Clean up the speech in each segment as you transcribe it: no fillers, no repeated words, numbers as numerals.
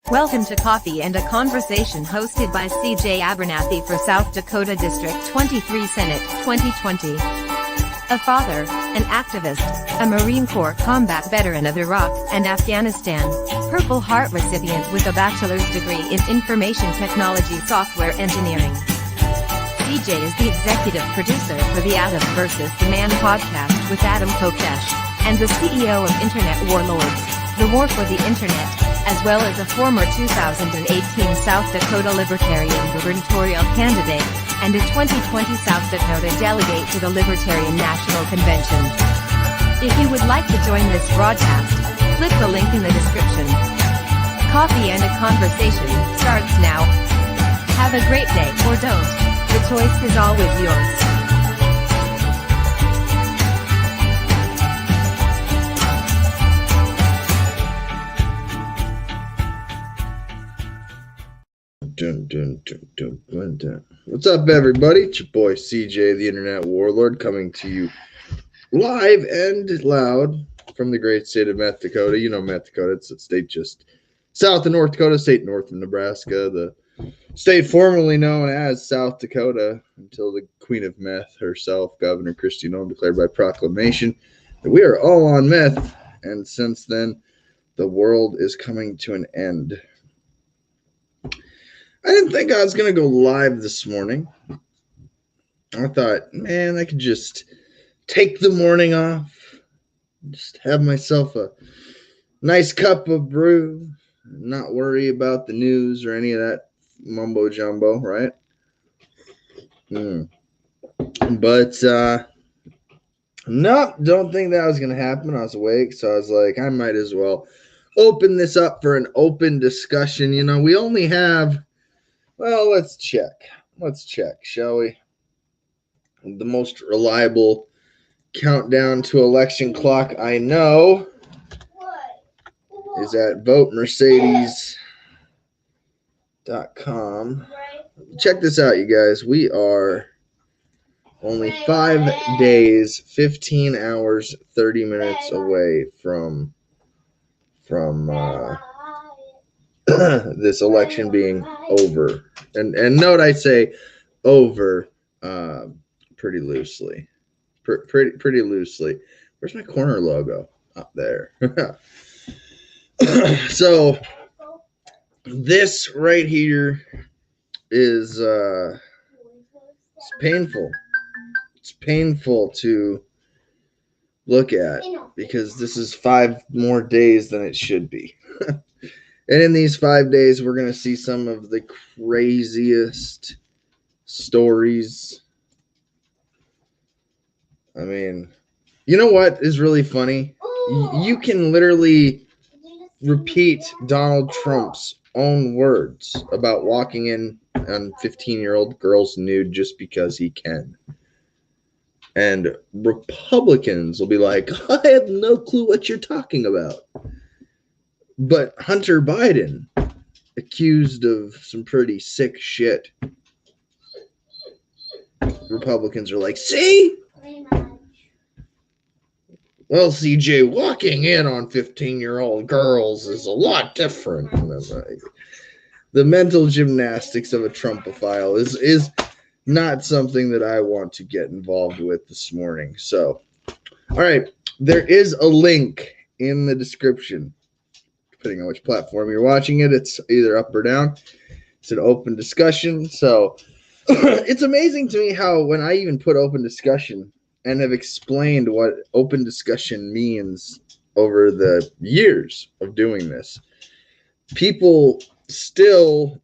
Welcome to Coffee and a Conversation hosted by CJ Abernathy for South Dakota District 23 Senate 2020. A father, an activist, a Marine Corps combat veteran of Iraq and Afghanistan, Purple Heart recipient with a bachelor's degree in information technology software engineering. CJ is the executive producer for the Adam vs. the Man podcast with Adam Kokesh, and the CEO of Internet Warlords, the War for the Internet, as well as a former 2018 South Dakota Libertarian gubernatorial candidate, and a 2020 South Dakota delegate to the Libertarian National Convention. If you would like to join this broadcast, click the link in the description. Coffee and a Conversation starts now. Have a great day, or don't. The choice is always yours. What's up, everybody? It's your boy CJ, the Internet Warlord, coming to you live and loud from the great state of North Dakota. You know North Dakota, it's a state just south of North Dakota, state north of Nebraska, the state formerly known as South Dakota until the Queen of Meth herself, Governor Kristi Noem, declared by proclamation that we are all on meth, and since then, the world is coming to an end. I didn't think I was going to go live this morning. I thought, man, I could just take the morning off, just have myself a nice cup of brew, not worry about the news or any of that mumbo jumbo, right? But no, don't think that was going to happen. I was awake, so I was like, I might as well open this up for an open discussion. You know, we only have... Well, let's check. Let's check, shall we? The most reliable countdown to election clock I know is at votemercedes.com. Check this out, you guys. We are only 5 days, 15 hours, 30 minutes away from this election being over. And note I say over pretty loosely. Pretty loosely. Where's my corner logo? Up there. So this right here is it's painful. It's painful to look at because this is 5 more days than it should be. And in these 5 days, we're going to see some of the craziest stories. I mean, you know what is really funny? You can literally repeat Donald Trump's own words about walking in on 15-year-old girls nude just because he can. And Republicans will be like, I have no clue what you're talking about. But Hunter Biden, accused of some pretty sick shit, Republicans are like, see? Well, CJ, walking in on 15-year-old girls is a lot different. The mental gymnastics of a Trumpophile is not something that I want to get involved with this morning. So, all right, there is a link in the description. Depending on which platform you're watching it, it's either up or down. It's an open discussion. So it's amazing to me how when I even put open discussion and have explained what open discussion means over the years of doing this, people still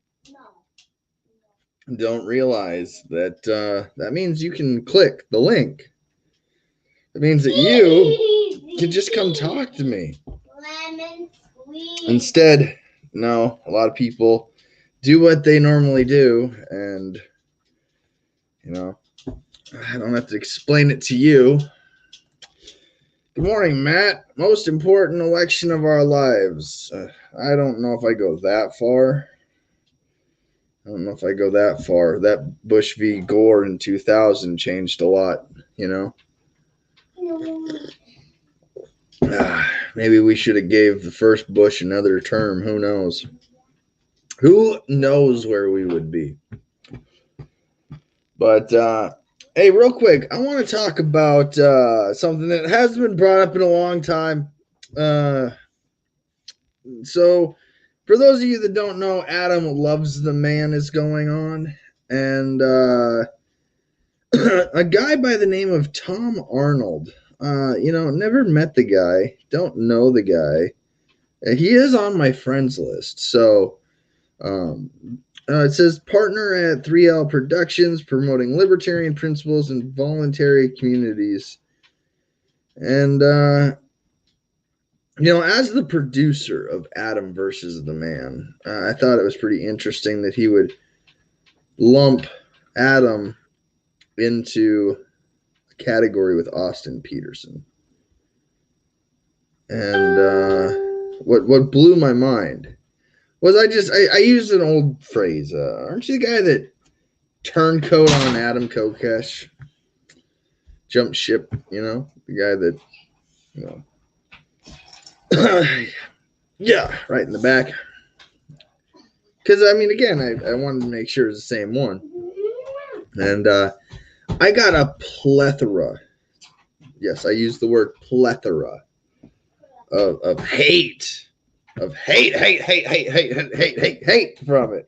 don't realize that that means you can click the link. It means that you can just come talk to me. Instead, no, a lot of people do what they normally do, and, you know, I don't have to explain it to you. Good morning, Matt. Most important election of our lives. I don't know if I go that far. That Bush v. Gore in 2000 changed a lot, you know? Maybe we should have gave the first Bush another term. Who knows? who knows where we would be? But hey, real quick, I want to talk about something that hasn't been brought up in a long time. So, for those of you that don't know, Adam Loves the Man is going on, and a guy by the name of Tom Arnold. Never met the guy, don't know the guy. He is on my friends list. So, it says partner at 3L Productions, promoting libertarian principles and voluntary communities. And, as the producer of Adam versus the Man, I thought it was pretty interesting that he would lump Adam into a category with Austin Peterson. And what blew my mind was I used an old phrase. Aren't you the guy that turncoat on Adam Kokesh? Jumped ship, the guy that, yeah, right in the back. Because, again, I wanted to make sure it's the same one. And I got a plethora. Yes, I used the word plethora of hate. Of hate from it.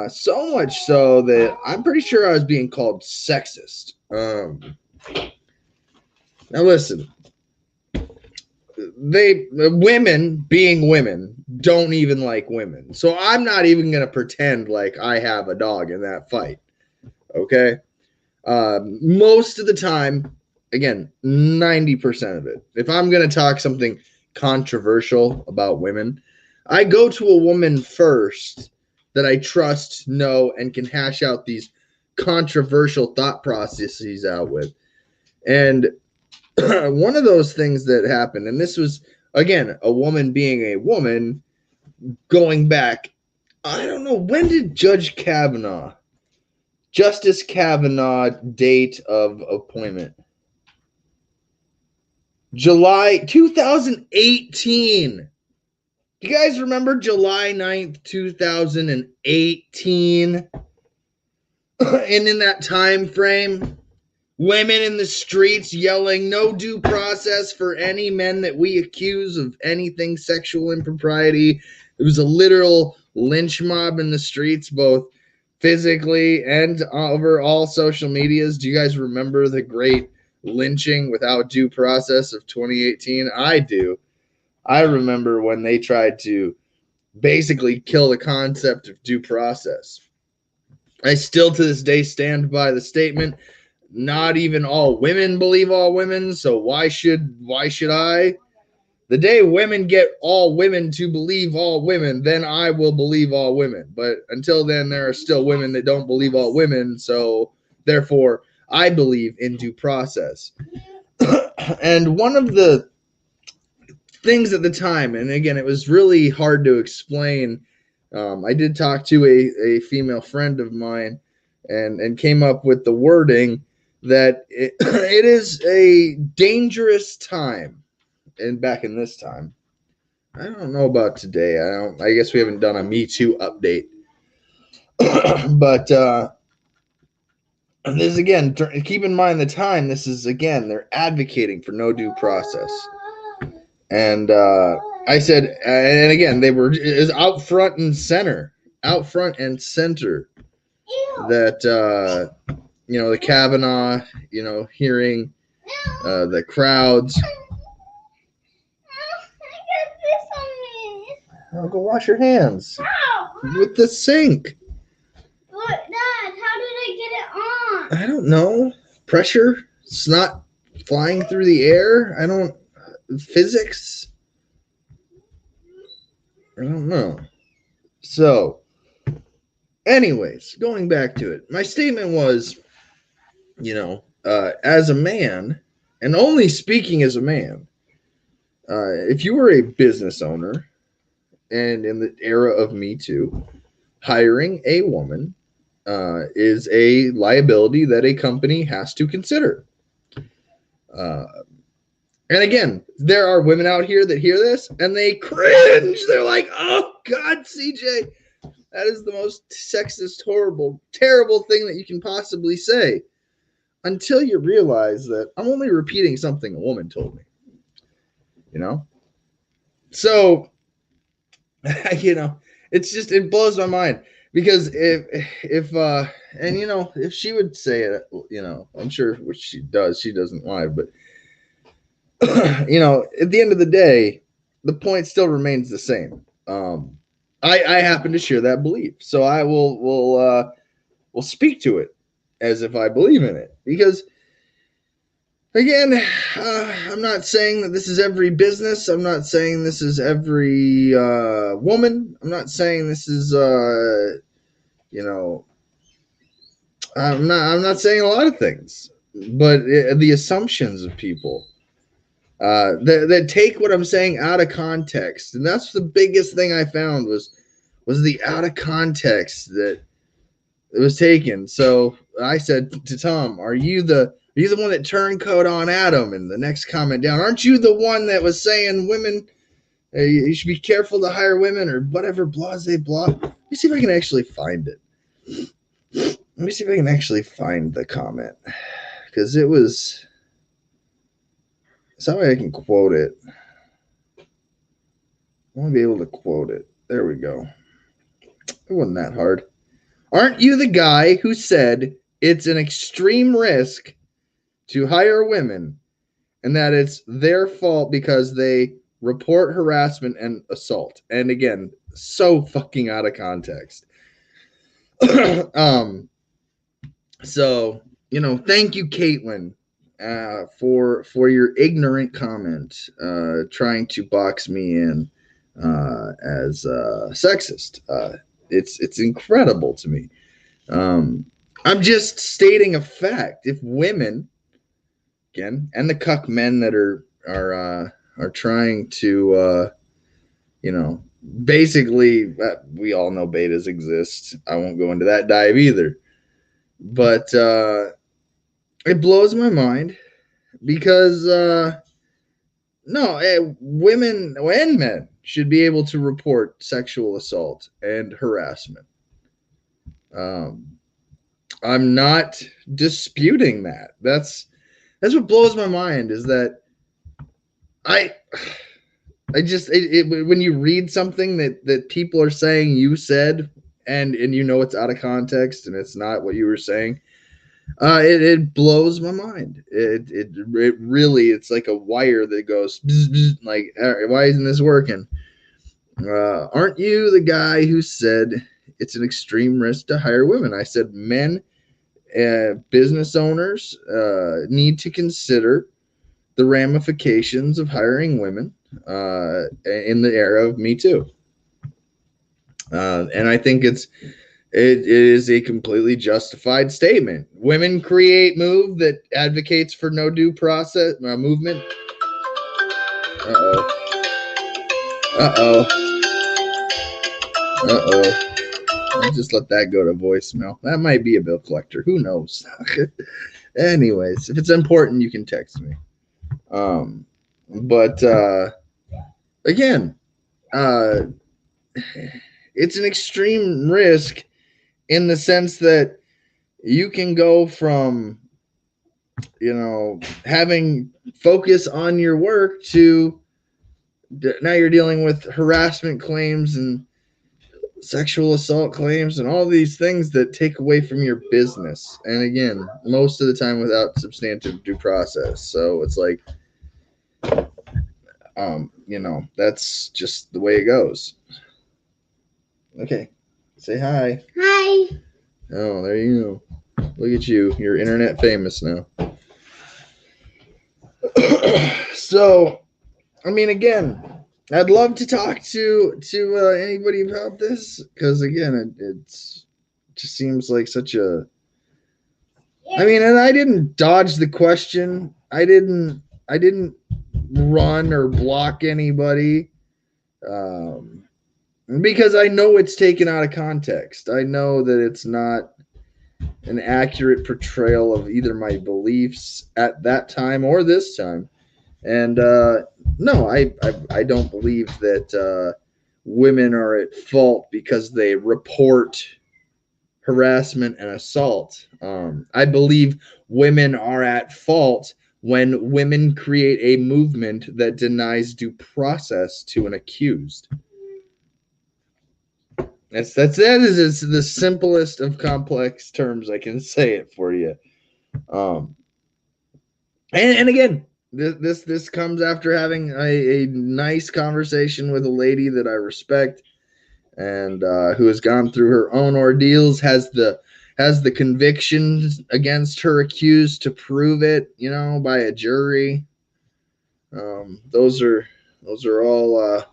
So much so that I'm pretty sure I was being called sexist. Now listen, women being women don't even like women. So I'm not even going to pretend like I have a dog in that fight. Okay? Most of the time, again, 90% of it, if I'm going to talk something controversial about women, I go to a woman first that I trust, know, and can hash out these controversial thought processes out with. And one of those things that happened, and this was, again, a woman being a woman, going back, I don't know, when did Justice Kavanaugh date of appointment? July 2018. You guys remember July 9th, 2018? And in that time frame, women in the streets yelling, no due process for any men that we accuse of anything sexual impropriety. It was a literal lynch mob in the streets, both physically and over all social medias. Do you guys remember the great lynching without due process of 2018? I do. I remember when they tried to basically kill the concept of due process. I still to this day stand by the statement, not even all women believe all women, so why should I? The day women get all women to believe all women, then I will believe all women. But until then, there are still women that don't believe all women, so therefore I believe in due process. And one of the things at the time, and again, it was really hard to explain. I did talk to a female friend of mine and came up with the wording that it is a dangerous time. And back in this time, I don't know about today. I guess we haven't done a Me Too update. But this again, keep in mind the time. This is again, they're advocating for no due process. And I said, and again, they were is out front and center that the Kavanaugh, hearing the crowds. Oh, go wash your hands. How? With the sink. What, Dad? How did I get it on? I don't know. Pressure? It's not flying through the air? Physics? I don't know. So, anyways, going back to it. My statement was, as a man, and only speaking as a man, if you were a business owner, and in the era of Me Too, hiring a woman is a liability that a company has to consider. And again, there are women out here that hear this and they cringe. They're like, oh God, CJ, That is the most sexist, horrible, terrible thing that you can possibly say. Until you realize that I'm only repeating something a woman told me. You know? So, you know, it's just, it blows my mind. Because if she would say it, you know, I'm sure, which she does, she doesn't lie, but, you know, at the end of the day, the point still remains the same. I happen to share that belief, so I will speak to it as if I believe in it. Because, again, I'm not saying that this is every business. I'm not saying this is every woman. I'm not saying this is you know. I'm not saying a lot of things, but the assumptions of people that take what I'm saying out of context, and that's the biggest thing I found was the out of context that it was taken. So I said to Tom, "Are you the one that turncoat on Adam?" And the next comment down, "Aren't you the one that was saying women? You should be careful to hire women or whatever, blah, blah, blah." Let me see if I can actually find it. Let me see if I can actually find the comment, because it was. Some way I can quote it. I want to be able to quote it. There we go. It wasn't that hard. "Aren't you the guy who said it's an extreme risk to hire women and that it's their fault because they report harassment and assault?" And again, so fucking out of context. So, you know, thank you, Caitlin, for your ignorant comment, trying to box me in as sexist. It's incredible to me. I'm just stating a fact. If women, again, and the cuck men that are trying to, you know, basically, we all know betas exist. I won't go into that dive either. But it blows my mind because women and men should be able to report sexual assault and harassment. I'm not disputing that. That's what blows my mind, is that I just when you read something that people are saying you said, and you know it's out of context and it's not what you were saying, it blows my mind. It really, it's like a wire that goes bzz, bzz, like, why isn't this working? Aren't you the guy who said it's an extreme risk to hire women? I said men, business owners need to consider the ramifications of hiring women in the era of Me Too. And I think it is a completely justified statement. Women create move that advocates for no due process movement. I'll just let that go to voicemail. That might be a bill collector. Who knows? Anyways, if it's important, you can text me. But again, it's an extreme risk in the sense that you can go from, you know, having focus on your work to now you're dealing with harassment claims and sexual assault claims and all these things that take away from your business. And again, most of the time without substantive due process. So it's like, you know, that's just the way it goes. Okay. Say hi. Hi. Oh, there you go. Look at you. You're internet famous now. So, I mean, again, I'd love to talk to anybody about this, because again, it just seems like such a. I mean, and I didn't dodge the question. I didn't run or block anybody, because I know it's taken out of context. I know that it's not an accurate portrayal of either my beliefs at that time or this time. And no, I don't believe that women are at fault because they report harassment and assault. I believe women are at fault when women create a movement that denies due process to an accused. That is the simplest of complex terms I can say it for you. And again, this comes after having a nice conversation with a lady that I respect and who has gone through her own ordeals, has the convictions against her accused to prove it, by a jury. Those are all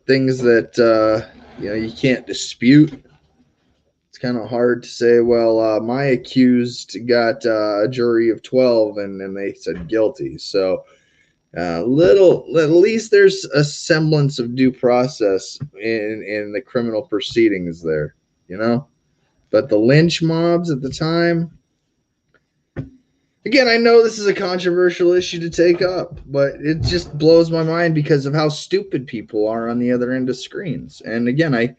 things that you can't dispute. It's kind of hard to say, well, my accused got a jury of 12 and they said guilty. So at least there's a semblance of due process in the criminal proceedings there, But the lynch mobs at the time, again, I know this is a controversial issue to take up, but it just blows my mind because of how stupid people are on the other end of screens. And again,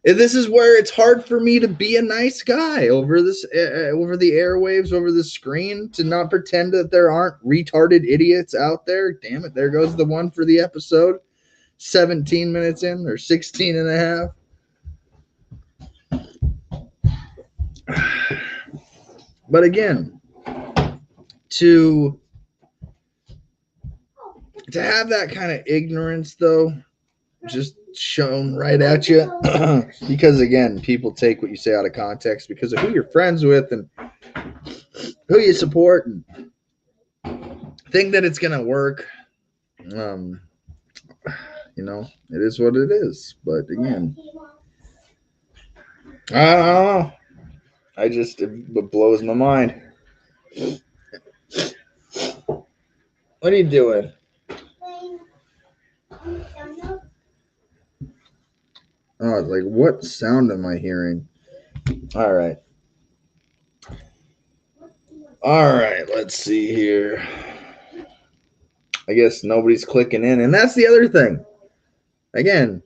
this is where it's hard for me to be a nice guy over this, over the airwaves, over the screen, to not pretend that there aren't retarded idiots out there. Damn it, there goes the one for the episode. 17 minutes in, or 16 and a half. But again, to have that kind of ignorance, though, just shown right at you, because again, people take what you say out of context because of who you're friends with and who you support, and think that it's gonna work. It is what it is. But again, I don't know. It blows my mind. What are you doing? Oh, it's like, what sound am I hearing? All right, let's see here. I guess nobody's clicking in, and that's the other thing. Again,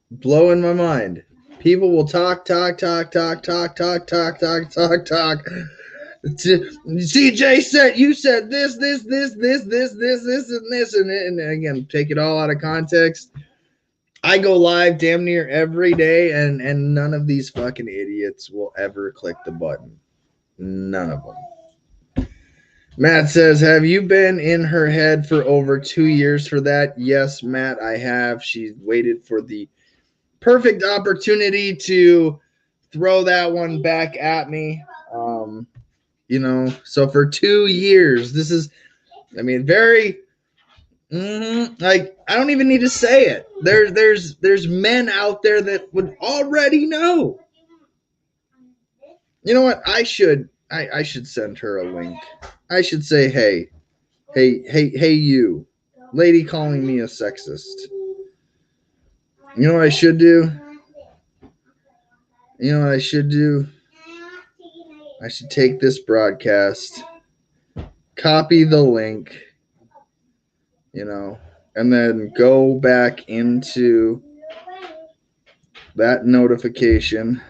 blowing my mind. People will talk. CJ said, you said this, and again, take it all out of context. I go live damn near every day, and none of these fucking idiots will ever click the button. None of them. Matt says, have you been in her head for over 2 years for that? Yes, Matt, I have. She waited for the perfect opportunity to throw that one back at me. So for 2 years, this is, very... I don't even need to say it. There's men out there that would already know. You know what? I should send her a link. I should say, hey, you, lady calling me a sexist. You know what I should do? I should take this broadcast, copy the link, and then go back into that notification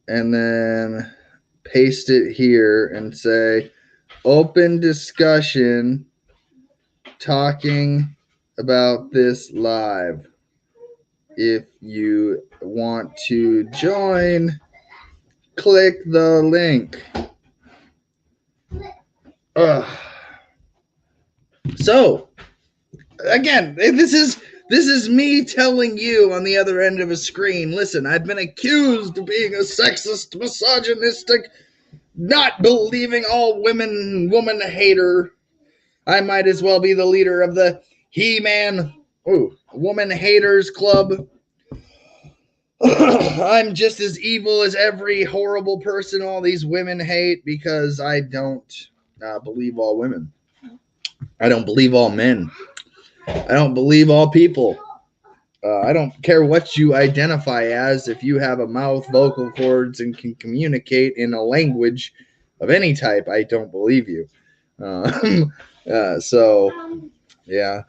and then paste it here and say, open discussion talking about this live. If you want to join, click the link. So, again, this is me telling you on the other end of a screen, listen, I've been accused of being a sexist, misogynistic, not believing all woman hater. I might as well be the leader of the He-Man Woman Haters Club. I'm just as evil as every horrible person all these women hate because I don't believe all women. I don't believe all men. I don't believe all people. I don't care what you identify as. If you have a mouth, vocal cords, and can communicate in a language of any type, I don't believe you. So, yeah.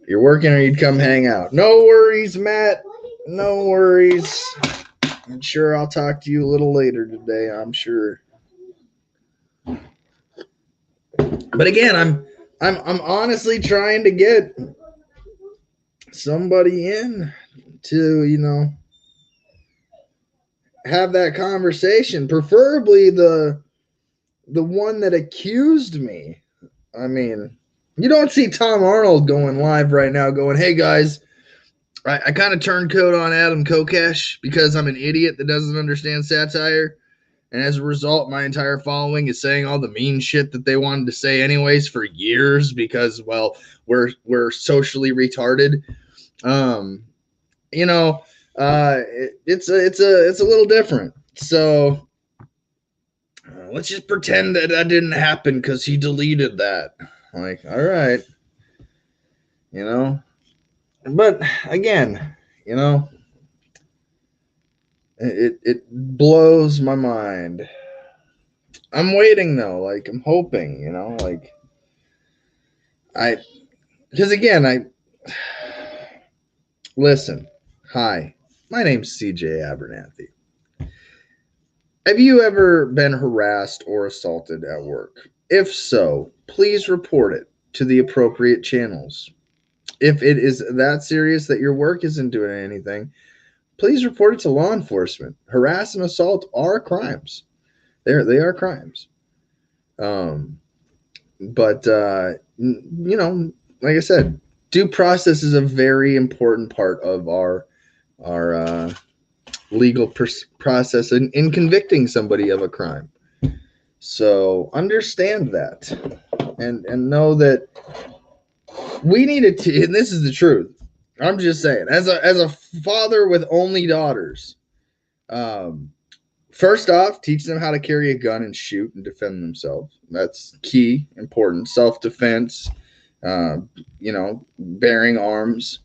You're working or you'd come hang out. No worries, Matt. No worries. I'm sure I'll talk to you a little later today, I'm sure. But again, I'm honestly trying to get somebody in to, you know, have that conversation, preferably the one that accused me. I mean, you don't see Tom Arnold going live right now going, hey guys, I kind of turned coat on Adam Kokesh because I'm an idiot that doesn't understand satire. And as a result, my entire following is saying all the mean shit that they wanted to say anyways for years because, well, we're socially retarded. You know, it's a little different. So let's just pretend that didn't happen because he deleted that. Like, all right, you know. But again, you know, it blows my mind. I'm waiting though, like I'm hoping, you know, like because again, listen. Hi, my name's CJ Abernathy. Have you ever been harassed or assaulted at work? If so, please report it to the appropriate channels. If it is that serious that your work isn't doing anything, please report it to law enforcement. Harass and assault are crimes. They are crimes. But you know, like I said, due process is a very important part of our legal process in convicting somebody of a crime. So understand that and know that we needed to, and this is the truth. I'm just saying, as a father with only daughters, first off, teach them how to carry a gun and shoot and defend themselves. That's key, important. Self-defense, you know, bearing arms,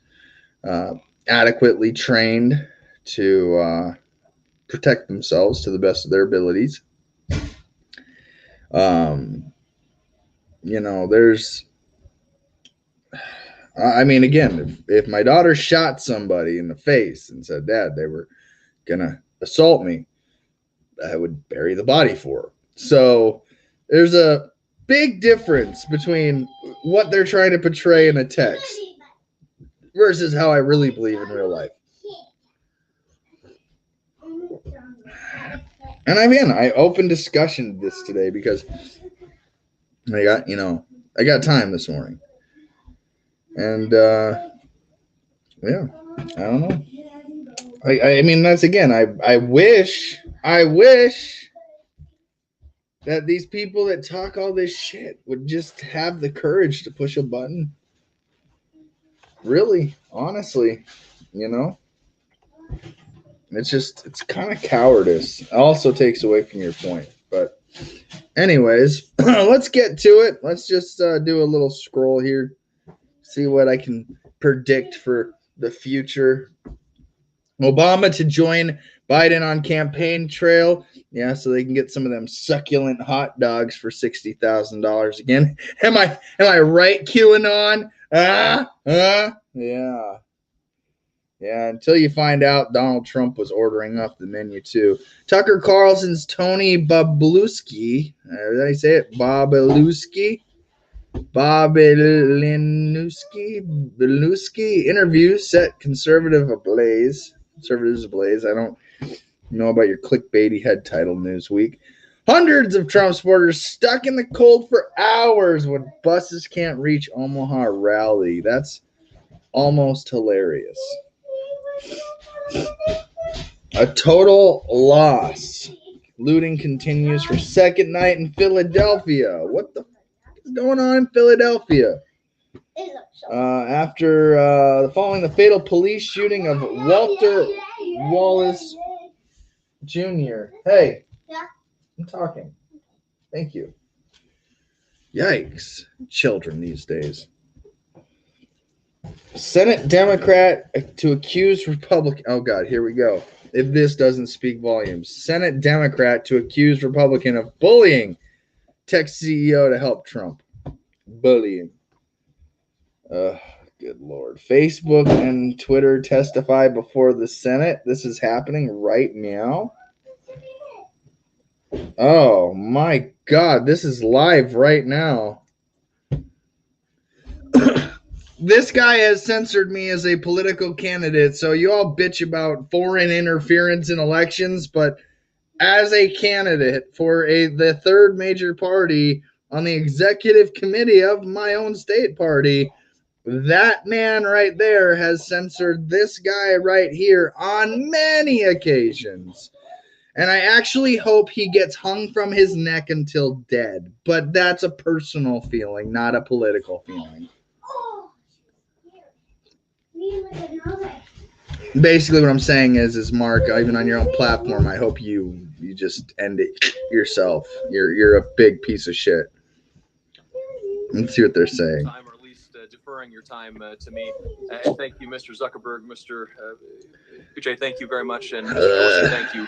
adequately trained to protect themselves to the best of their abilities. You know, I mean, again, if my daughter shot somebody in the face and said, Dad, they were gonna assault me, I would bury the body for her. So there's a big difference between what they're trying to portray in a text versus how I really believe in real life. And I opened discussion this today because I got time this morning. And yeah, I don't know. I mean, that's again, I wish that these people that talk all this shit would just have the courage to push a button. Really, honestly, you know, it's kind of cowardice. It also takes away from your point. But anyways, let's get to it. Let's just do a little scroll here. See what I can predict for the future. Obama to join Biden on campaign trail. Yeah, so they can get some of them succulent hot dogs for $60,000 again. Am I right, QAnon? Yeah. Yeah, until you find out Donald Trump was ordering off the menu too. Tucker Carlson's Tony Bobulinski. Did I say it? Bobulinski interview set conservatives ablaze. I don't know about your clickbaity head title, Newsweek. Hundreds of Trump supporters stuck in the cold for hours when buses can't reach Omaha rally. That's almost hilarious. A total loss. Looting continues for second night in Philadelphia. What the is going on in Philadelphia? Following the fatal police shooting of Walter Wallace Jr. Hey, I'm talking. Thank you. Yikes. Children these days. Senate Democrat to accuse Republican. Oh, God, here we go. If this doesn't speak volumes. Senate Democrat to accuse Republican of bullying tech CEO to help Trump. Bullying. Good Lord. Facebook and Twitter testify before the Senate. This is happening right now. Oh my God. This is live right now. This guy has censored me as a political candidate. So you all bitch about foreign interference in elections, but as a candidate for the third major party on the executive committee of my own state party, that man right there has censored this guy right here on many occasions. And I actually hope he gets hung from his neck until dead. But that's a personal feeling, not a political feeling. Basically what I'm saying is Mark, even on your own platform, I hope you just end it yourself. You're a big piece of shit. Let's see what they're saying. Or at least deferring your time to me. And thank you, Mr. Zuckerberg, Mr. Uche, thank you very much, and Mr. Dorsey, thank you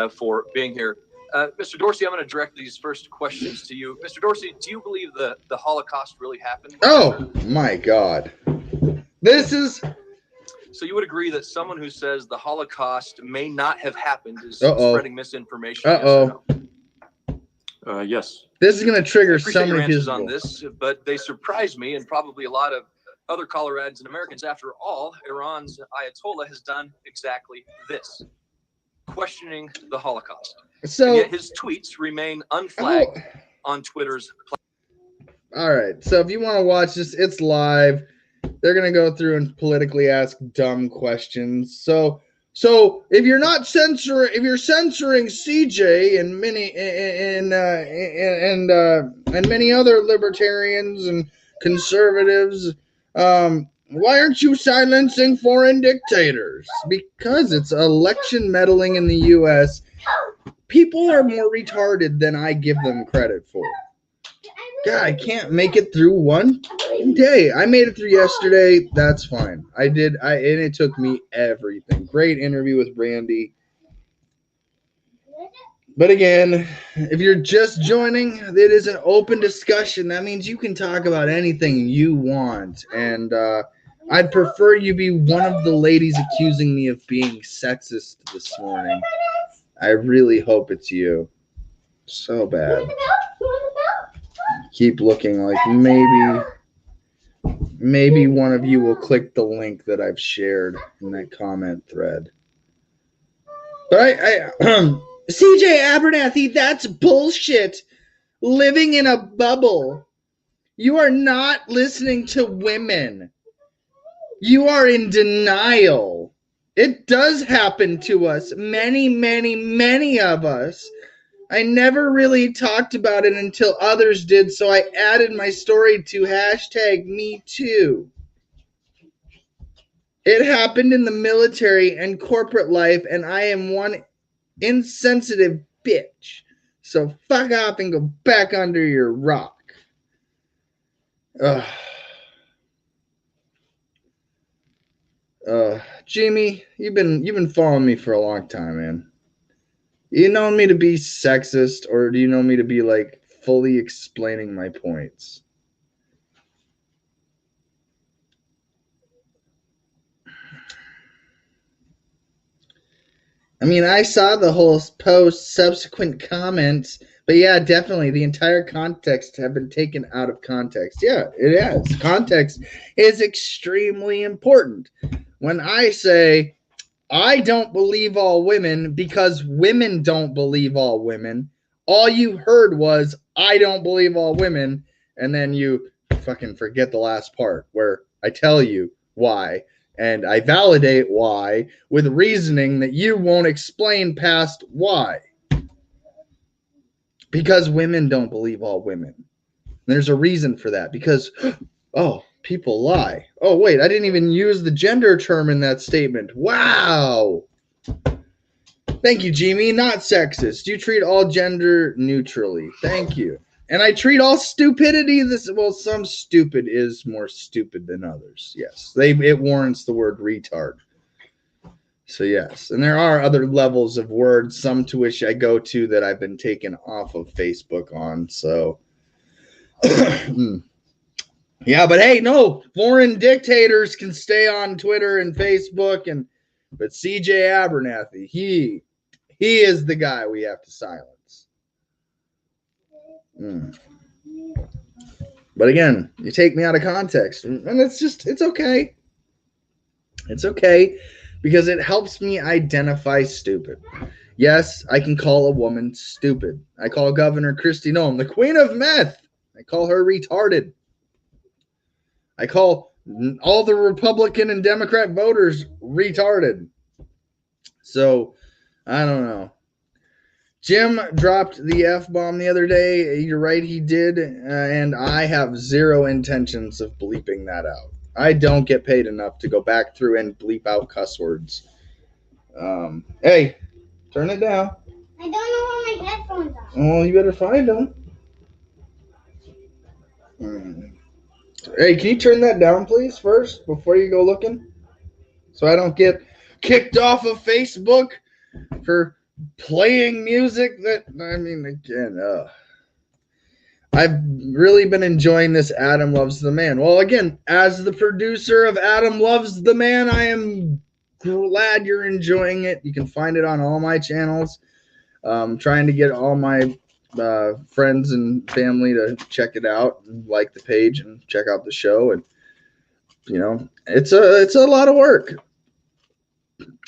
for being here. Mr. Dorsey, I'm going to direct these first questions to you. Mr. Dorsey, do you believe the Holocaust really happened? Oh my God. This is... So you would agree that someone who says the Holocaust may not have happened is spreading misinformation? Yes. Yes. This is going to trigger so many people on this, but they surprise me and probably a lot of other Coloradans and Americans. After all, Iran's Ayatollah has done exactly this, questioning the Holocaust. So and yet his tweets remain unflagged on Twitter's platform. All right. So if you want to watch this, it's live. They're going to go through and politically ask dumb questions. So if you're not censoring, if you're censoring CJ and many other libertarians and conservatives, why aren't you silencing foreign dictators? Because it's election meddling in the U.S. People are more retarded than I give them credit for. God, I can't make it through one day. I made it through yesterday. That's fine. And it took me everything. Great interview with Brandy. But again, if you're just joining, it is an open discussion. That means you can talk about anything you want. And I'd prefer you be one of the ladies accusing me of being sexist this morning. I really hope it's you. So bad. Keep looking like maybe one of you will click the link that I've shared in that comment thread. But CJ Abernathy, that's bullshit. Living in a bubble. You are not listening to women. You are in denial. It does happen to us. Many of us. I never really talked about it until others did, so I added my story to #MeToo. It happened in the military and corporate life, and I am one insensitive bitch. So fuck off and go back under your rock. Jimmy, you've been following me for a long time, man. You know me to be sexist, or do you know me to be like fully explaining my points? I mean, I saw the whole post, subsequent comments, but yeah, definitely the entire context have been taken out of context. Yeah, it has. Context is extremely important. When I say I don't believe all women because women don't believe all women, all you heard was I don't believe all women, and then you fucking forget the last part where I tell you why. And I validate why with reasoning that you won't explain past why. Because women don't believe all women. There's a reason for that. Because, people lie. Oh, wait, I didn't even use the gender term in that statement. Wow. Thank you, Jimmy. Not sexist. You treat all gender neutrally. Thank you. And I treat all stupidity some stupid is more stupid than others. Yes. It warrants the word retard. So yes. And there are other levels of words, some to which I go to that I've been taken off of Facebook on. So Yeah, but hey, no, foreign dictators can stay on Twitter and Facebook, but CJ Abernathy, he is the guy we have to silence. But again, you take me out of context, and it's okay. It's okay because it helps me identify stupid. Yes, I can call a woman stupid. I call Governor Kristi Noem the queen of meth. I call her retarded. I call all the Republican and Democrat voters retarded. So, I don't know. Jim dropped the F-bomb the other day. You're right, he did. And I have zero intentions of bleeping that out. I don't get paid enough to go back through and bleep out cuss words. Hey, turn it down. I don't know where my headphones are. Well, you better find them. Hey, can you turn that down, please, first, before you go looking? So I don't get kicked off of Facebook for playing music that, I mean, again, I've really been enjoying this Adam Loves the Man. Well, again, as the producer of Adam Loves the Man, I am glad you're enjoying it. You can find it on all my channels. Trying to get all my friends and family to check it out and like the page and check out the show. And, you know, it's a lot of work.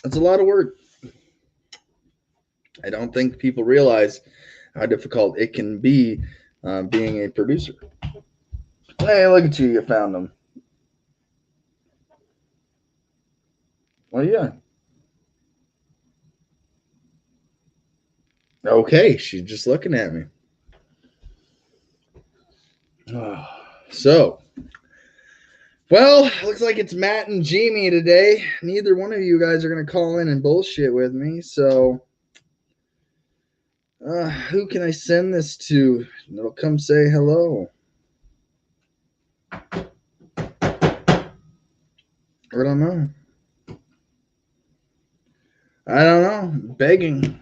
It's a lot of work. I don't think people realize how difficult it can be being a producer. Hey, look at you. You found them. Well, yeah. Okay, she's just looking at me. So, well, looks like it's Matt and Jamie today. Neither one of you guys are going to call in and bullshit with me. So, who can I send this to? It'll come say hello. I don't know. I don't know. Begging.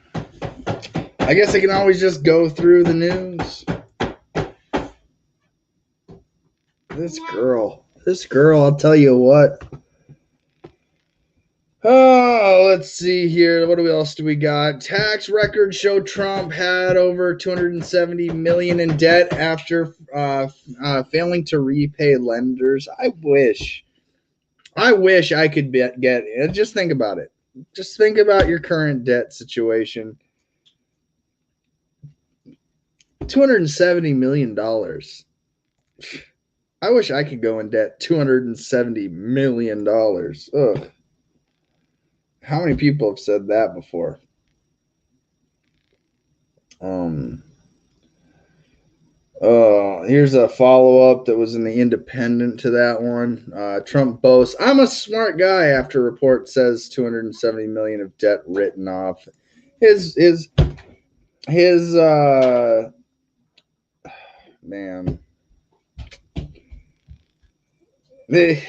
I guess I can always just go through the news. This girl, I'll tell you what. Oh, let's see here. What else do we got? Tax records show Trump had over $270 million in debt after failing to repay lenders. I wish I could get it. Just think about it. Just think about your current debt situation. $270 million. I wish I could go in debt $270 million. Ugh. How many people have said that before? Here's a follow-up that was in the Independent to that one. Trump boasts, I'm a smart guy after report says $270 million of debt written off. His man. I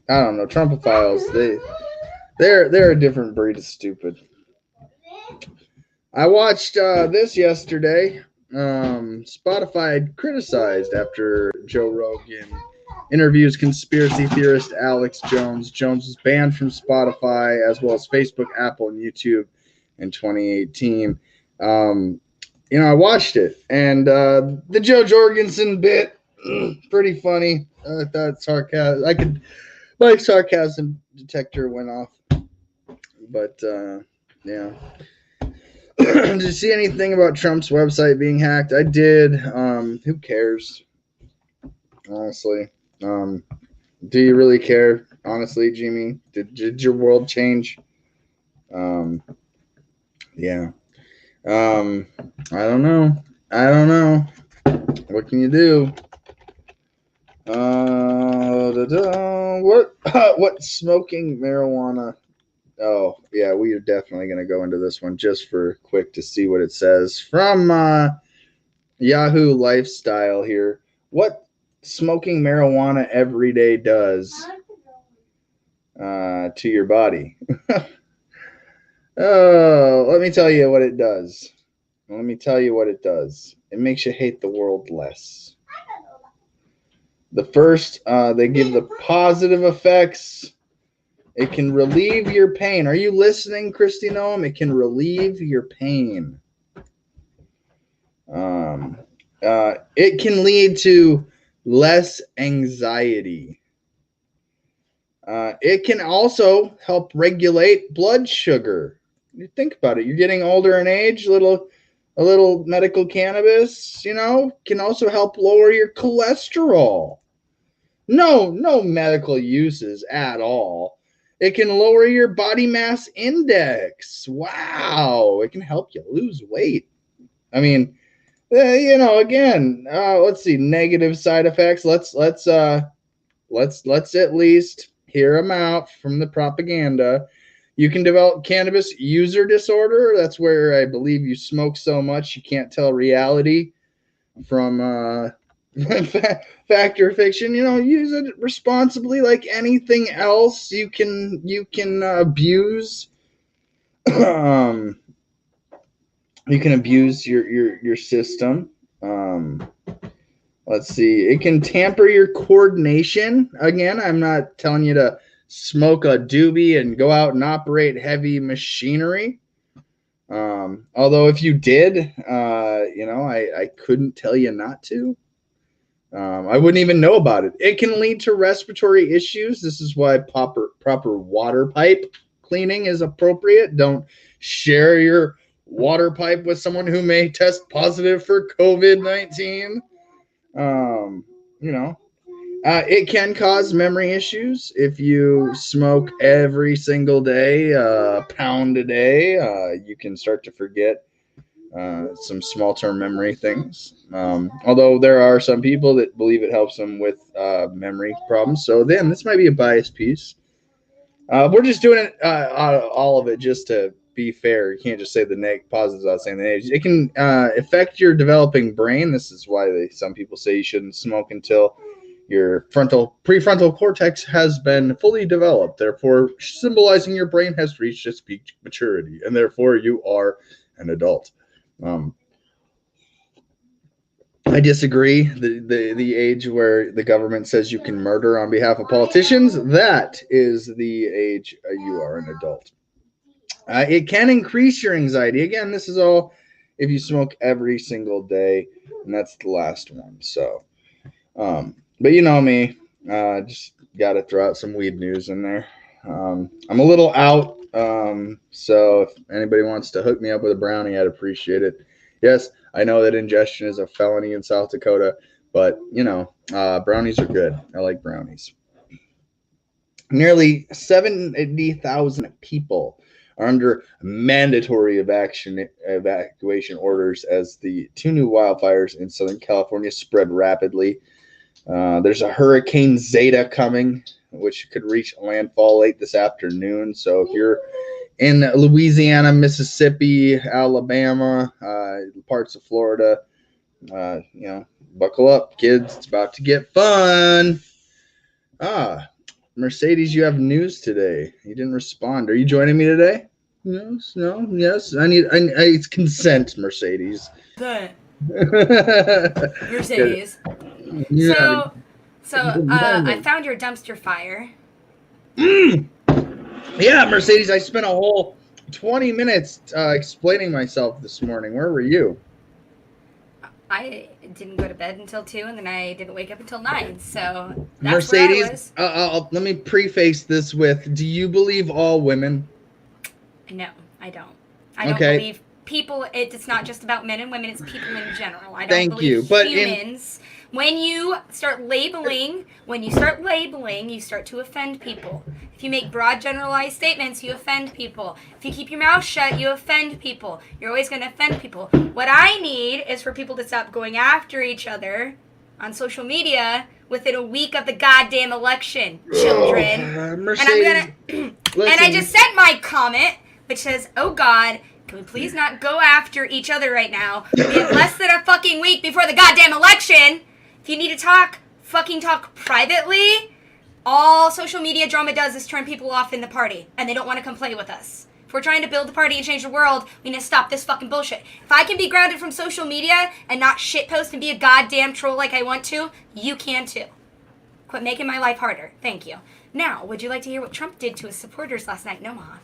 don't know, Trumpophiles, they're a different breed of stupid. I watched this yesterday. Spotify criticized after Joe Rogan interviews conspiracy theorist Alex Jones. Jones was banned from Spotify as well as Facebook, Apple, and YouTube in 2018. I watched it, and the Joe Jorgensen bit, pretty funny. I thought my sarcasm detector went off, but yeah. Did you see anything about Trump's website being hacked? I did. Who cares? Honestly, do you really care? Honestly, Jimmy, did your world change? Yeah. I don't know. What can you do? What smoking marijuana? Oh, yeah, we are definitely going to go into this one just for quick to see what it says. From Yahoo Lifestyle here. What smoking marijuana every day does to your body. Oh, let me tell you what it does. It makes you hate the world less. The first, they give the positive effects. It can relieve your pain. Are you listening, Christy Noam? It can relieve your pain. It can lead to less anxiety. It can also help regulate blood sugar. You think about it. You're getting older in age. A little medical cannabis, can also help lower your cholesterol. No medical uses at all. It can lower your body mass index. Wow. It can help you lose weight. I mean, again, let's see, negative side effects. Let's at least hear them out from the propaganda. You can develop cannabis user disorder. That's where I believe you smoke so much you can't tell reality from fact or fiction. Use it responsibly, like anything else. You can abuse. You can abuse your system. Let's see. It can tamper your coordination. Again, I'm not telling you to smoke a doobie and go out and operate heavy machinery. Although if you did, I couldn't tell you not to. I wouldn't even know about it. It can lead to respiratory issues. This is why proper water pipe cleaning is appropriate. Don't share your water pipe with someone who may test positive for COVID-19. It can cause memory issues if you smoke every single day, a pound a day. You can start to forget some small-term memory things. Although there are some people that believe it helps them with memory problems. So then this might be a biased piece. We're just doing it, all of it, just to be fair. You can't just say the positives without saying the negatives. It can affect your developing brain. This is why some people say you shouldn't smoke until your prefrontal cortex has been fully developed, therefore symbolizing your brain has reached its peak maturity, and therefore you are an adult. I disagree. The age where the government says you can murder on behalf of politicians, that is the age you are an adult. It can increase your anxiety. Again, this is all if you smoke every single day, and that's the last one. So, but you know me, just got to throw out some weed news in there. I'm a little out, so if anybody wants to hook me up with a brownie, I'd appreciate it. Yes, I know that ingestion is a felony in South Dakota, but, brownies are good. I like brownies. Nearly 70,000 people are under mandatory evacuation orders as the 2 new wildfires in Southern California spread rapidly. There's a Hurricane Zeta coming, which could reach landfall late this afternoon. So if you're in Louisiana, Mississippi, Alabama, parts of Florida, buckle up, kids. It's about to get fun. Mercedes, you have news today. You didn't respond. Are you joining me today? Yes. No. Yes. I it's consent, Mercedes. Good. Mercedes. Yeah. So I found your dumpster fire. Yeah, Mercedes, I spent a whole 20 minutes explaining myself this morning. Where were you? I didn't go to bed until 2, and then I didn't wake up until 9. So that's Mercedes, where I was. let me preface this with: do you believe all women? No, I don't. I don't believe people. It's not just about men and women. It's people in general. I don't believe humans. When you start labeling, you start to offend people. If you make broad, generalized statements, you offend people. If you keep your mouth shut, you offend people. You're always going to offend people. What I need is for people to stop going after each other on social media within a week of the goddamn election, children. Mercedes, and I just sent my comment, which says, "Oh God, can we please not go after each other right now? We have less than a fucking week before the goddamn election. If you need to talk, fucking talk privately." All social media drama does is turn people off in the party, and they don't want to come play with us. If we're trying to build the party and change the world, we need to stop this fucking bullshit. If I can be grounded from social media and not shitpost and be a goddamn troll like I want to, you can too. Quit making my life harder. Thank you. Now, would you like to hear what Trump did to his supporters last night in Omaha?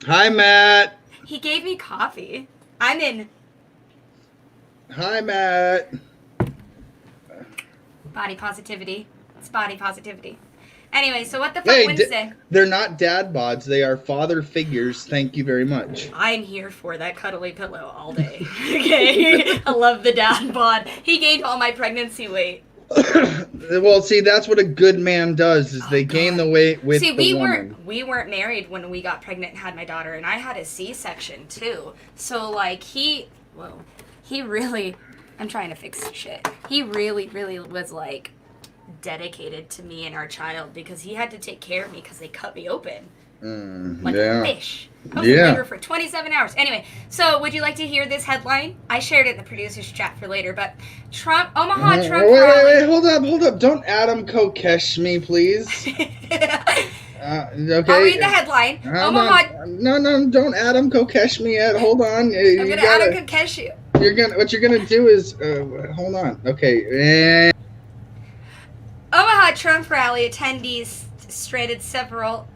Hi, Matt. He gave me coffee. I'm in Hi, Matt. body positivity. It's body positivity. Anyway, so what the fuck Hey, Wednesday? they're not dad bods. They are father figures. Thank you very much. I'm here for that cuddly pillow all day. Okay? I love the dad bod. He gained all my pregnancy weight. Well, see, that's what a good man does, is they gain the weight with the woman. We weren't married when we got pregnant and had my daughter, and I had a C-section too. So like he really, I'm trying to fix shit. He really, really was like dedicated to me and our child because he had to take care of me because they cut me open like a fish. I was in labor for 27 hours. Anyway, so would you like to hear this headline? I shared it in the producers chat for later, but Omaha Trump Wait, hold up. Don't Adam Kokesh me, please. Okay. I'll read the headline. No, don't Adam Kokesh me yet. Hold on. I'm gonna Adam Kokesh you. What you're gonna do is hold on. Okay. Omaha Trump rally attendees stranded, several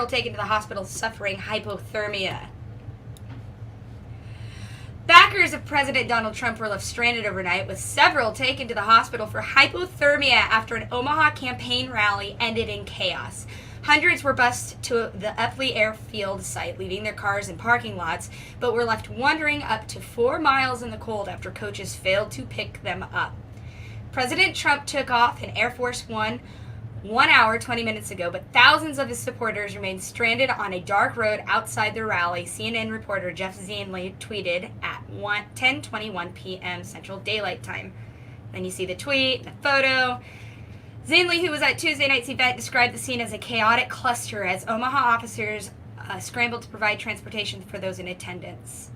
taken to the hospital suffering hypothermia. Backers of President Donald Trump were left stranded overnight, with several taken to the hospital for hypothermia after an Omaha campaign rally ended in chaos. Hundreds were bused to the Eppley Airfield site, leaving their cars in parking lots, but were left wandering up to 4 miles in the cold after coaches failed to pick them up. President Trump took off in Air Force One 1 hour, 20 minutes ago, but thousands of his supporters remained stranded on a dark road outside the rally, CNN reporter Jeff Zanley tweeted at 10:21 p.m. Central Daylight Time. Then you see the tweet, the photo. Zanley, who was at Tuesday night's event, described the scene as a chaotic cluster as Omaha officers scrambled to provide transportation for those in attendance.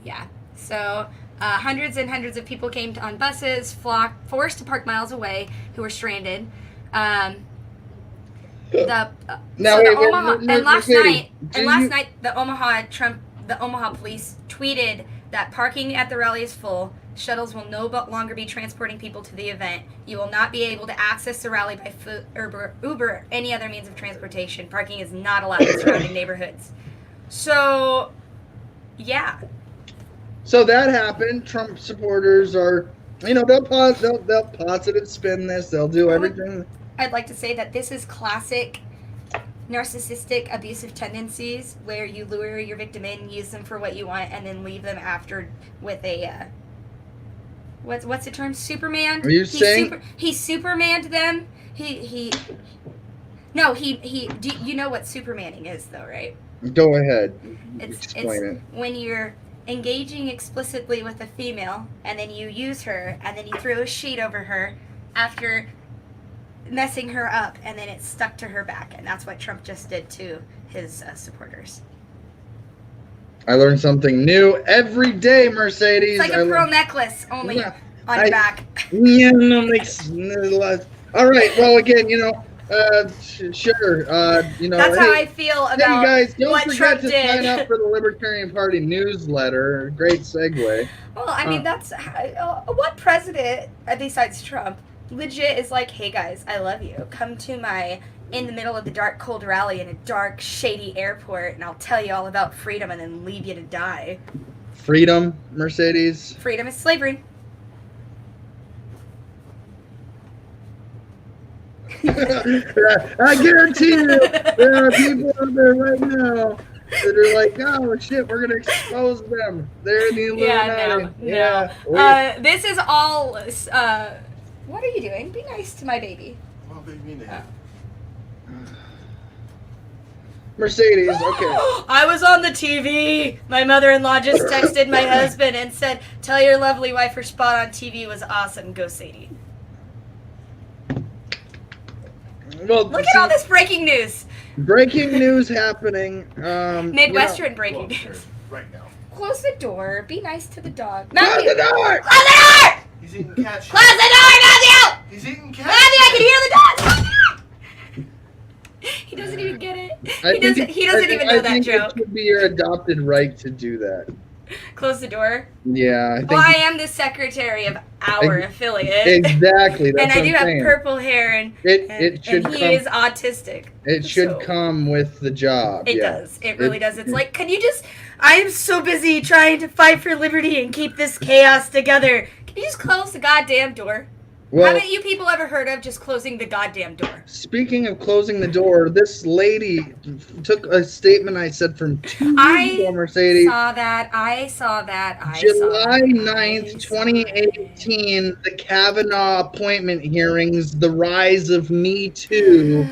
Yeah, so hundreds and hundreds of people came on buses, forced to park miles away, who were stranded. Last night, the Omaha police tweeted that parking at the rally is full. Shuttles will no longer be transporting people to the event. You will not be able to access the rally by foot, Uber, or any other means of transportation. Parking is not allowed in surrounding neighborhoods. So, yeah. So that happened. Trump supporters are, they'll positive spin this. They'll do everything. I'd like to say that this is classic narcissistic abusive tendencies where you lure your victim in, use them for what you want, and then leave them after with a what's the term? Superman? Are you saying he Supermaned them? Do you know what Supermaning is though, right? Go ahead. Explain it. When you're engaging explicitly with a female and then you use her and then you throw a sheet over her after messing her up and then it's stuck to her back, and that's what Trump just did to his supporters. I learned something new every day, Mercedes. It's like a pearl necklace, only on your back. Yeah, no, makes all right. Well, again, sure. That's how I feel about guys, don't what forget Trump to did. sign up for the Libertarian Party newsletter. Great segue. Well, I mean, that's what president besides Trump legit is like, hey guys, I love you. Come to my in the middle of the dark, cold rally in a dark, shady airport, and I'll tell you all about freedom and then leave you to die. Freedom, Mercedes? Freedom is slavery. I guarantee you, there are people out there right now that are like, oh shit, we're gonna expose them. They're in the Illuminati. No. This is all. What are you doing? Be nice to my baby. Well, baby, Mercedes, okay. I was on the TV. My mother-in-law just texted my husband and said, "Tell your lovely wife her spot on TV was awesome. Go, Sadie." Well, look at all this breaking news. Breaking news happening. Midwestern breaking news. Right now. Close the door. Be nice to the dog. Close the door! Close the door! He's eating cat shit. Close the door, Matthew! He's eating cat Matthew, I can hear the dog! He doesn't even get it. He doesn't even know that joke. It should be your adopted right to do that. Close the door. Yeah, I think Well, I am the secretary of our affiliate. exactly. That's And I what do I'm have saying. purple hair, and It should and he come. is autistic. It should so- come with the job. It yeah. does. It really does. It's like, can you just? I am so busy trying to fight for liberty and keep this chaos together. Can you just close the goddamn door? Well, Haven't you people ever heard of just closing the goddamn door? speaking of closing the door, this lady took a statement I said from 2 years ago, Mercedes. I saw that. July 9th, 2018, the Kavanaugh appointment hearings, the rise of Me Too.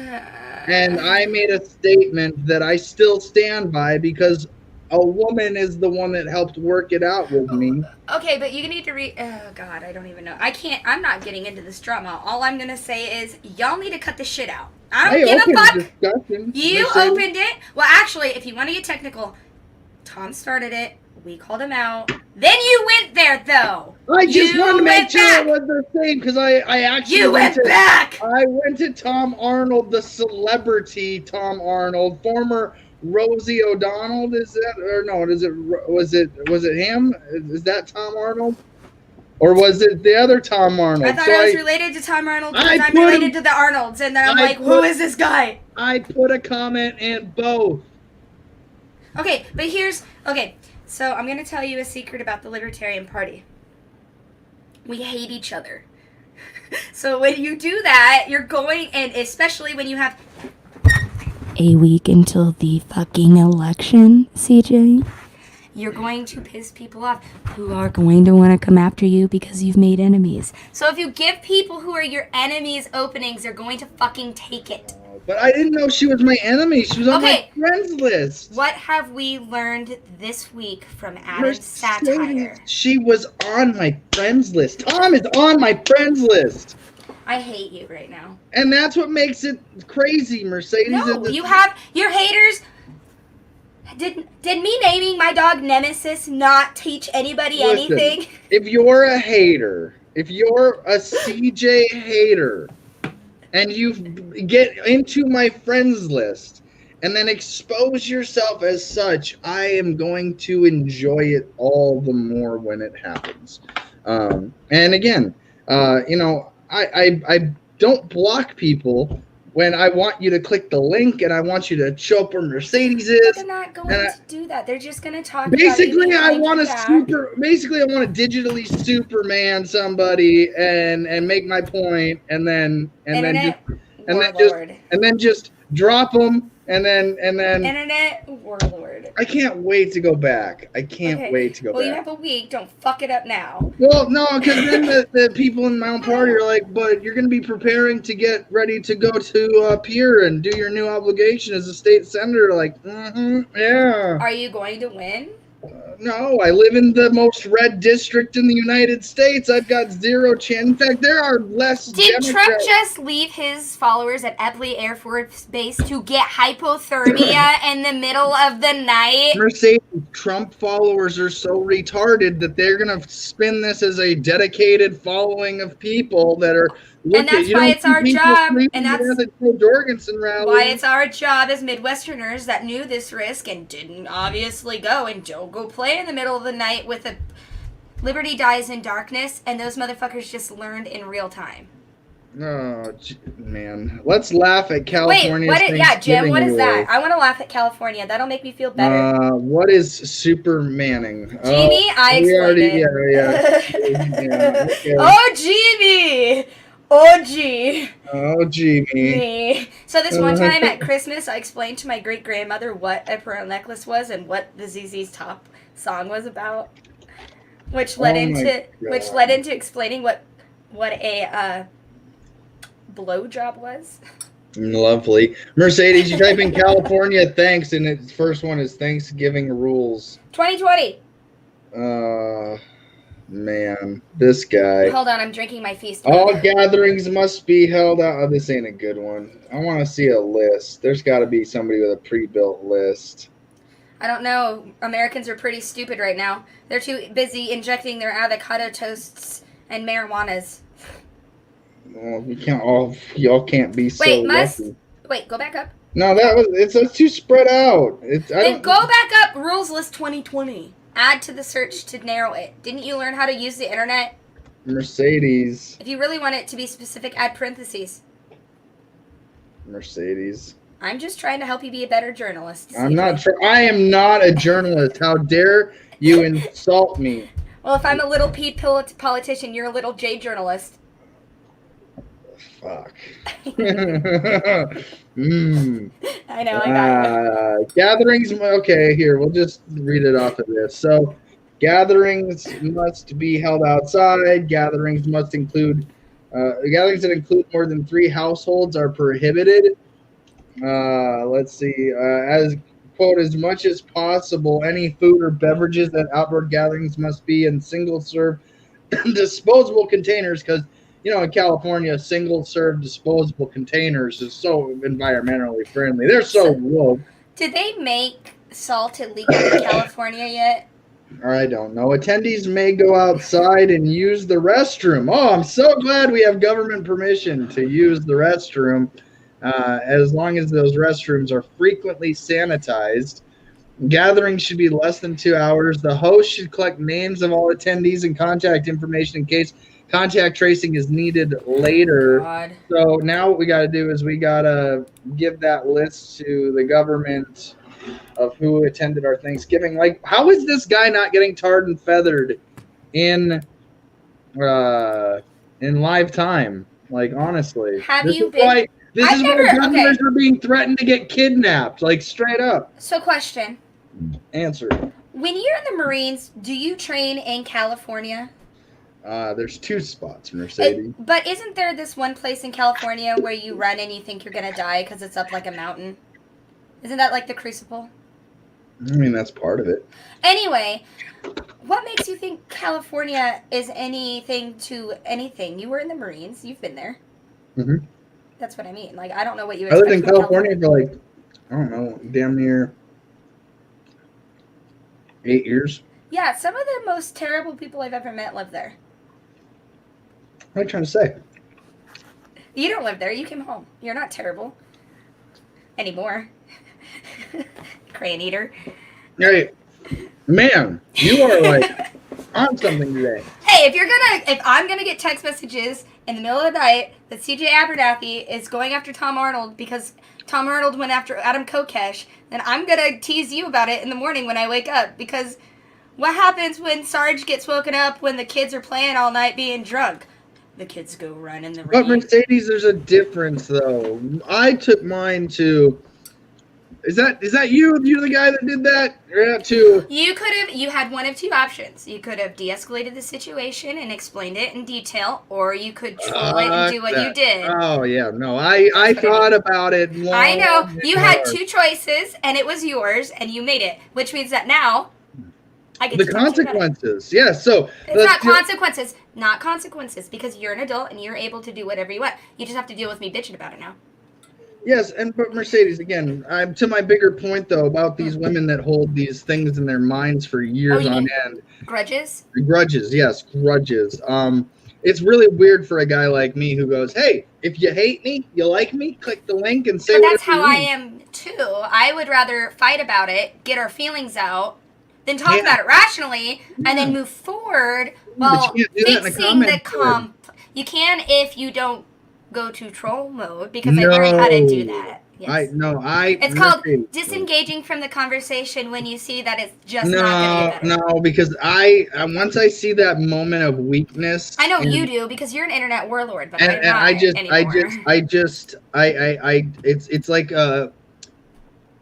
And I made a statement that I still stand by because a woman is the one that helped work it out with me. Okay, but you need to read. Oh God, I don't even know. I can't. I'm not getting into this drama. All I'm gonna say is y'all need to cut the shit out. I don't give a fuck. Discussion. You Mercedes. opened it. Well, actually, if you want to get technical, Tom started it. We called him out. Then you went there, though. I just You wanted to make went sure back. it was the same because I actually You went back. I went to Tom Arnold, the celebrity Tom Arnold, former Rosie O'Donnell. Is that or no? Was it him? Is that Tom Arnold, or was it the other Tom Arnold? I thought I was related to Tom Arnold because I'm put related him- to the Arnolds, and then I'm I like, who put- is this guy? I put a comment in both. Okay, but okay. So I'm gonna tell you a secret about the Libertarian Party. We hate each other. So when you do that, you're going, and especially when you have a week until the fucking election, CJ, you're going to piss people off who are going to want to come after you because you've made enemies. So if you give people who are your enemies openings, they're going to fucking take it. But I didn't know she was my enemy. She was on Okay. my friends list. What have we learned this week from Adam's Mercedes, satire? she was on my friends list. Tom is on my friends list. I hate you right now. And that's what makes it crazy, Mercedes. No, you have your haters. Did me naming my dog Nemesis not teach anybody Listen, anything? If you're a hater, if you're a CJ hater, and you get into my friends list and then expose yourself as such, I am going to enjoy it all the more when it happens. And again, I don't block people when I want you to click the link and I want you to show up where Mercedes is. They're not going and to do that. They're just going to talk Basically, about I want to digitally Superman somebody and make my point, and then just drop them, and then Internet warlord. I can't wait to go back. I can't wait to go Well, back. you have a week. Don't fuck it up now. Well, no, because then the people in my own party are like, but you're going to be preparing to get ready to go to Pierre and do your new obligation as a state senator. Like, yeah. Are you going to win? No, I live in the most red district in the United States. I've got zero chance. In fact, there are less Did Trump Democrats. just leave his followers at Eppley Air Force Base to get hypothermia in the middle of the night? Mercedes, Trump followers are so retarded that they're going to spin this as a dedicated following of people that are And that's why it's our job, and that's the Jorgensen rally. why it's our job as Midwesterners that knew this risk and didn't obviously go, and don't go play in the middle of the night with a Liberty dies in darkness, and those motherfuckers just learned in real time. Oh, man. Let's laugh at California's Jim, what is Thanksgiving that? rules. I want to laugh at California. That'll make me feel better. What is Supermaning? Jamie, I explained it. Yeah. Okay. Oh, Jamie! Oh, gee. Oh, Jamie. Me. So this one time at Christmas, I explained to my great-grandmother what a pearl necklace was and what the ZZ's Top song was about, which led into explaining what a blowjob was. Lovely. Mercedes, you type in California, thanks, and its first one is Thanksgiving rules. 2020. Man, this guy. Hold on, I'm drinking my feast. All gatherings must be held out. Oh, this ain't a good one. I want to see a list. There's got to be somebody with a pre-built list. I don't know. Americans are pretty stupid right now. They're too busy injecting their avocado toasts and marijuanas. Well, y'all can't be so lucky. Wait, go back up. No, it's too spread out. Then go back up. Rules list 2020. add to the search to narrow it. Didn't you learn how to use the internet? Mercedes. If you really want it to be specific, add parentheses. Mercedes. I'm just trying to help you be a better journalist. I'm not sure. I am not a journalist. How dare you insult me? Well, if I'm a little P politician, you're a little J journalist. Fuck. I know, I got it. Gatherings. Okay, here, we'll just read it off of this. So, gatherings must be held outside. Gatherings must include, gatherings that include more than 3 households are prohibited. Let's see. As quote, as much as possible, any food or beverages at outdoor gatherings must be in single-serve disposable containers, because in California, single-serve disposable containers is so environmentally friendly. They're so woke. Did they make salt illegal in California yet? I don't know. Attendees may go outside and use the restroom. Oh, I'm so glad we have government permission to use the restroom, as long as those restrooms are frequently sanitized. Gatherings should be less than 2 hours. The host should collect names of all attendees and contact information in case contact tracing is needed later. God. So now what we got to do is we got to give that list to the government of who attended our Thanksgiving. Like, how is this guy not getting tarred and feathered in live time? Like, honestly. Have you been? This is why governors are being threatened to get kidnapped. Like, straight up. So, question. Answer. When you're in the Marines, do you train in California? There's 2 spots, Mercedes. But isn't there this one place in California where you run and you think you're going to die because it's up like a mountain? Isn't that like the Crucible? I mean, that's part of it. Anyway, what makes you think California is anything to anything? You were in the Marines. You've been there. Mm-hmm. That's what I mean. Like, I don't know what you I expect. lived in California for like, I don't know, damn near 8 years. Yeah, some of the most terrible people I've ever met live there. What are you trying to say? You don't live there. You came home. You're not terrible. Anymore. Crayon eater. Hey, man, you are like on something today. Hey, if I'm gonna get text messages in the middle of the night that CJ Abernathy is going after Tom Arnold because Tom Arnold went after Adam Kokesh, then I'm gonna tease you about it in the morning when I wake up, because what happens when Sarge gets woken up when the kids are playing all night being drunk? The kids go run in the rain. But Mercedes, there's a difference though. I took mine to. Is that you? You're the guy that did that? Or to? You had one of 2 options. You could have de-escalated the situation and explained it in detail, or you could troll it and do what you did. Oh yeah, no, I thought about it. I know. You had 2 choices, and it was yours, and you made it, which means that now I get the to talk to you about it. consequences. Yeah, so it's not consequences. Not consequences, because you're an adult and you're able to do whatever you want. You just have to deal with me bitching about it now. Yes, but Mercedes, again, to my bigger point though about these women that hold these things in their minds for years on end. Grudges? Grudges, yes, grudges. It's really weird for a guy like me who goes, "Hey, if you hate me, you like me, click the link and say." But that's how I am too. I would rather fight about it, get our feelings out, then talk about it rationally, and then move forward. Well, fixing the you can if you don't go to troll mode, because I learned how to do that. Yes. It's called disengaging from the conversation when you see that it's just not going to get better. No, because once I see that moment of weakness, I know you do, because you're an internet warlord, but I'm not it's like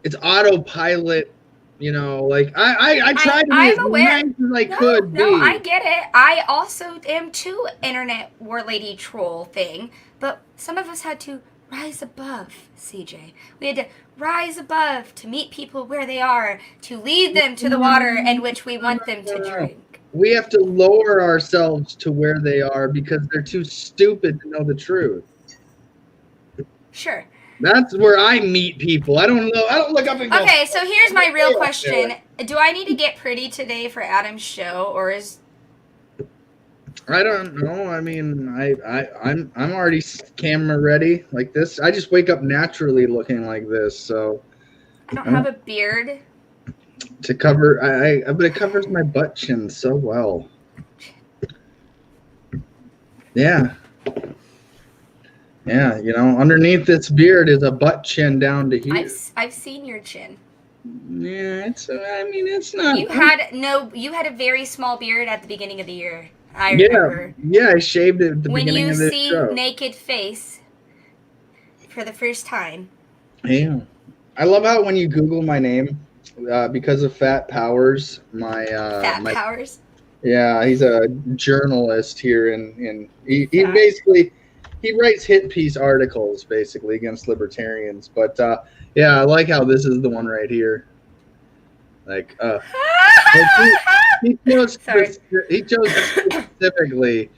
it's autopilot. Like I tried to be as nice as I could be. No, I get it. I also am too internet war lady troll thing, but some of us had to rise above, CJ. We had to rise above to meet people where they are, to lead them to the water in which we want them to drink. We have to lower ourselves to where they are because they're too stupid to know the truth. Sure. That's where I meet people. I don't know. I don't look up and go. Okay, so here's my real question. Do I need to get pretty today for Adam's show, or is... I don't know. I mean, I'm already camera ready like this. I just wake up naturally looking like this, so. I don't have a beard. to cover. But it covers my butt chin so well. Yeah. Yeah, you know, underneath this beard is a butt chin down to here. I've seen your chin. Yeah, it's not. You had a very small beard at the beginning of the year. I remember. Yeah, I shaved it at the when beginning you of this see show. naked face for the first time. Yeah. I love how when you Google my name, because of Fat Powers, Powers? Yeah, he's a journalist here in he basically he writes hit piece articles basically against libertarians. But yeah, I like how this is the one right here. Like he chose specifically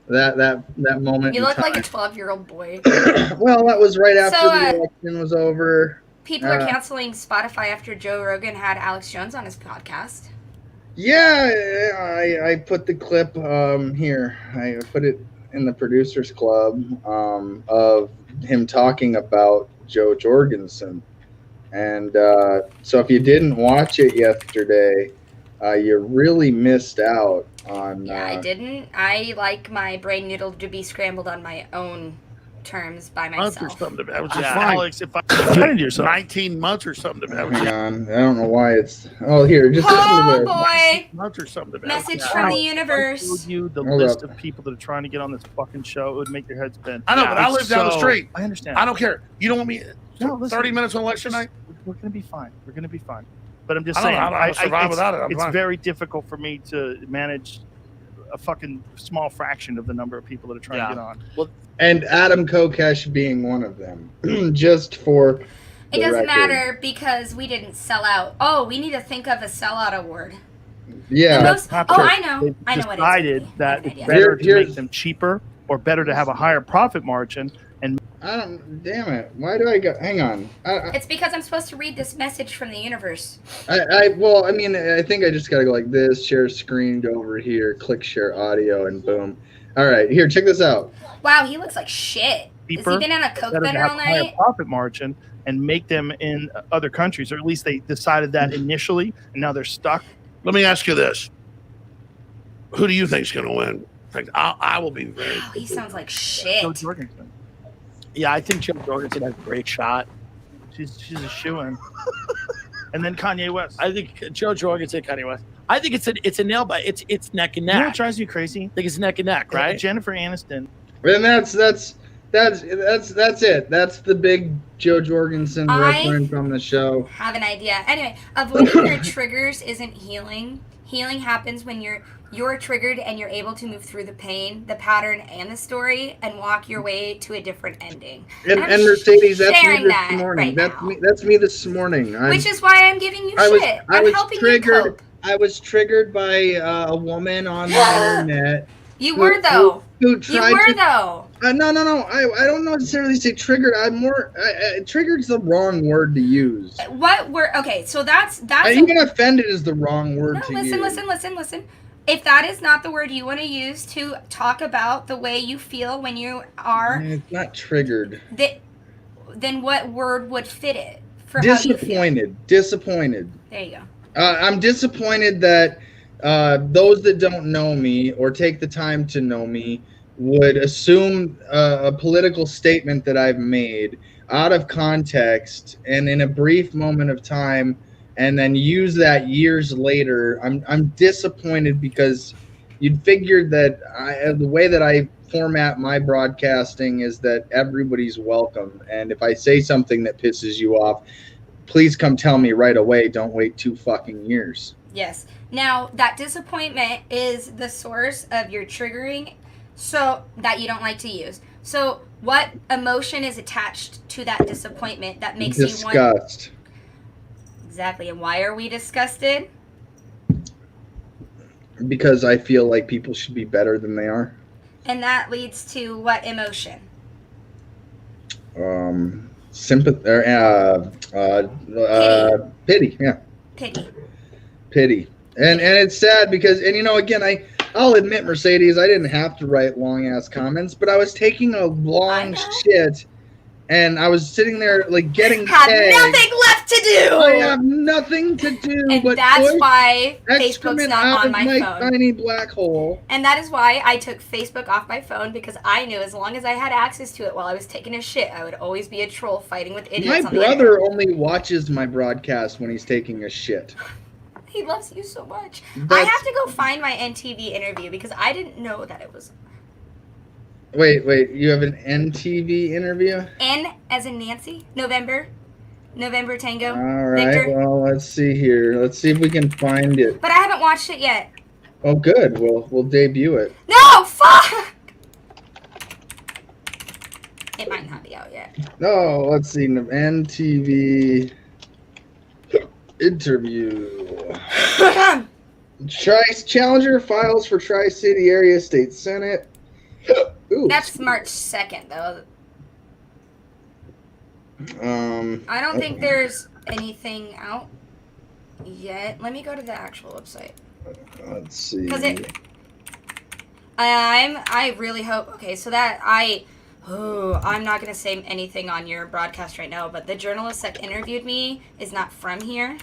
that moment. You look like a 12-year-old boy. Well, that was right after the election was over. People are canceling Spotify after Joe Rogan had Alex Jones on his podcast. Yeah, I put the clip here. I put it in the producers club of him talking about Joe Jorgensen. And so if you didn't watch it yesterday, you really missed out on... I didn't. I like my brain noodle to be scrambled on my own terms by myself. Months or something. That was just fine. Alex, if I defended yourself, 19 months or something. Hang on. I don't know why it's... Oh, here. Just oh, boy. Months or something. Message from the universe. I told you the list of people that are trying to get on this fucking show. It would make your head spin. I know, but I live down the street. I understand. I don't care. You don't want me... No, listen, 30 minutes on election night? We're going to be fine. We're going to be fine. But I'm just I saying. don't know how to survive without it. It's very difficult for me to manage a fucking small fraction of the number of people that are trying to get on. Well, and Adam Kokesh being one of them. Just for it doesn't matter because we didn't sell out. Oh, we need to think of a sellout award. Yeah. I know. I know what it is. Decided that it's better to make them cheaper or better to have a higher profit margin. And I don't. Damn it! Why do I go? Hang on. It's because I'm supposed to read this message from the universe. Well, I mean, I think I just gotta go like this. Share screen. Go over here. Click share audio, and boom. All right, here. Check this out. Wow, he looks like shit. Has he been on a coke bender all night? Higher profit margin and make them in other countries, or at least they decided that initially, and now they're stuck. Let me ask you this: who do you think is going to win? I will be very. Wow, he sounds like shit. Joe Jorgensen. Yeah, I think Joe Jorgensen has a great shot. She's a shoo-in. And then Kanye West. I think Joe Jorgensen, Kanye West. I think it's a nail bite. It's neck and neck. You know what drives me crazy? I think it's neck and neck, right? Jennifer Aniston. And that's it. That's the big Joe Jorgensen reference from the show. Have an idea. Anyway, avoiding your triggers isn't healing. Healing happens when you're triggered and you're able to move through the pain, the pattern, and the story, and walk your way to a different ending. And Mercedes, that's me this morning. Right that's me this morning. Which is why I'm giving you shit. I'm helping you cope. I was triggered by a woman on the internet. You were though. Who tried you were though. No. I don't necessarily say triggered. I'm more. Triggered's the wrong word to use. What word? Okay, so that's. Even offended is the wrong word to use. Listen. If that is not the word you want to use to talk about the way you feel when you are. It's not triggered. Then what word would fit it? For disappointed. Disappointed. There you go. I'm disappointed that those that don't know me or take the time to know me would assume a political statement that I've made out of context and in a brief moment of time, and then use that years later. I'm disappointed because you'd figured that the way that I format my broadcasting is that everybody's welcome, and if I say something that pisses you off, please come tell me right away. Don't wait 2 fucking years. Yes. Now, that disappointment is the source of your triggering, so that you don't like to use. So, what emotion is attached to that disappointment that makes you want... Disgust. Exactly. And why are we disgusted? Because I feel like people should be better than they are. And that leads to what emotion? Sympathy. Pity. Yeah. Pity. And it's sad because, and you know, again, I'll admit, Mercedes, I didn't have to write long ass comments, but I was taking a long shit, and I was sitting there like getting had nothing left stuff to do. I have nothing to do And but that's push why Facebook's excrement not out on of my phone. tiny black hole. And that is why I took Facebook off my phone, because I knew as long as I had access to it while I was taking a shit, I would always be a troll fighting with idiots My on the brother internet. only watches my broadcast when he's taking a shit. He loves you so much. I That's- have to go find my NTV interview because I didn't know that it was Wait, you have an NTV interview? N as in Nancy. November Tango. All right, Victor. well, let's see here. Let's see if we can find it. But I haven't watched it yet. Oh, good. We'll debut it. No, fuck! It might not be out yet. No, let's see. NTV interview. Challenger files for Tri-City Area State Senate. Ooh, That's March 2nd, though. I don't think there's anything out yet. Let me go to the actual website. Let's see. Because I really hope. Okay, so that I'm not gonna say anything on your broadcast right now, but the journalist that interviewed me is not from here,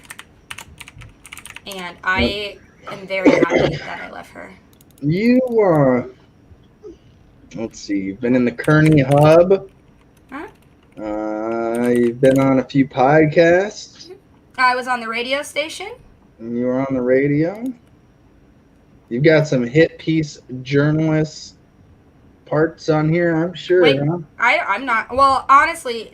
and I am very happy that I left her. You let's see. You've been in the Kearney Hub. Huh? You've been on a few podcasts. I was on the radio station. And you were on the radio. You've got some hit piece journalist parts on here, I'm sure. Wait. Huh? I'm not. Well, honestly,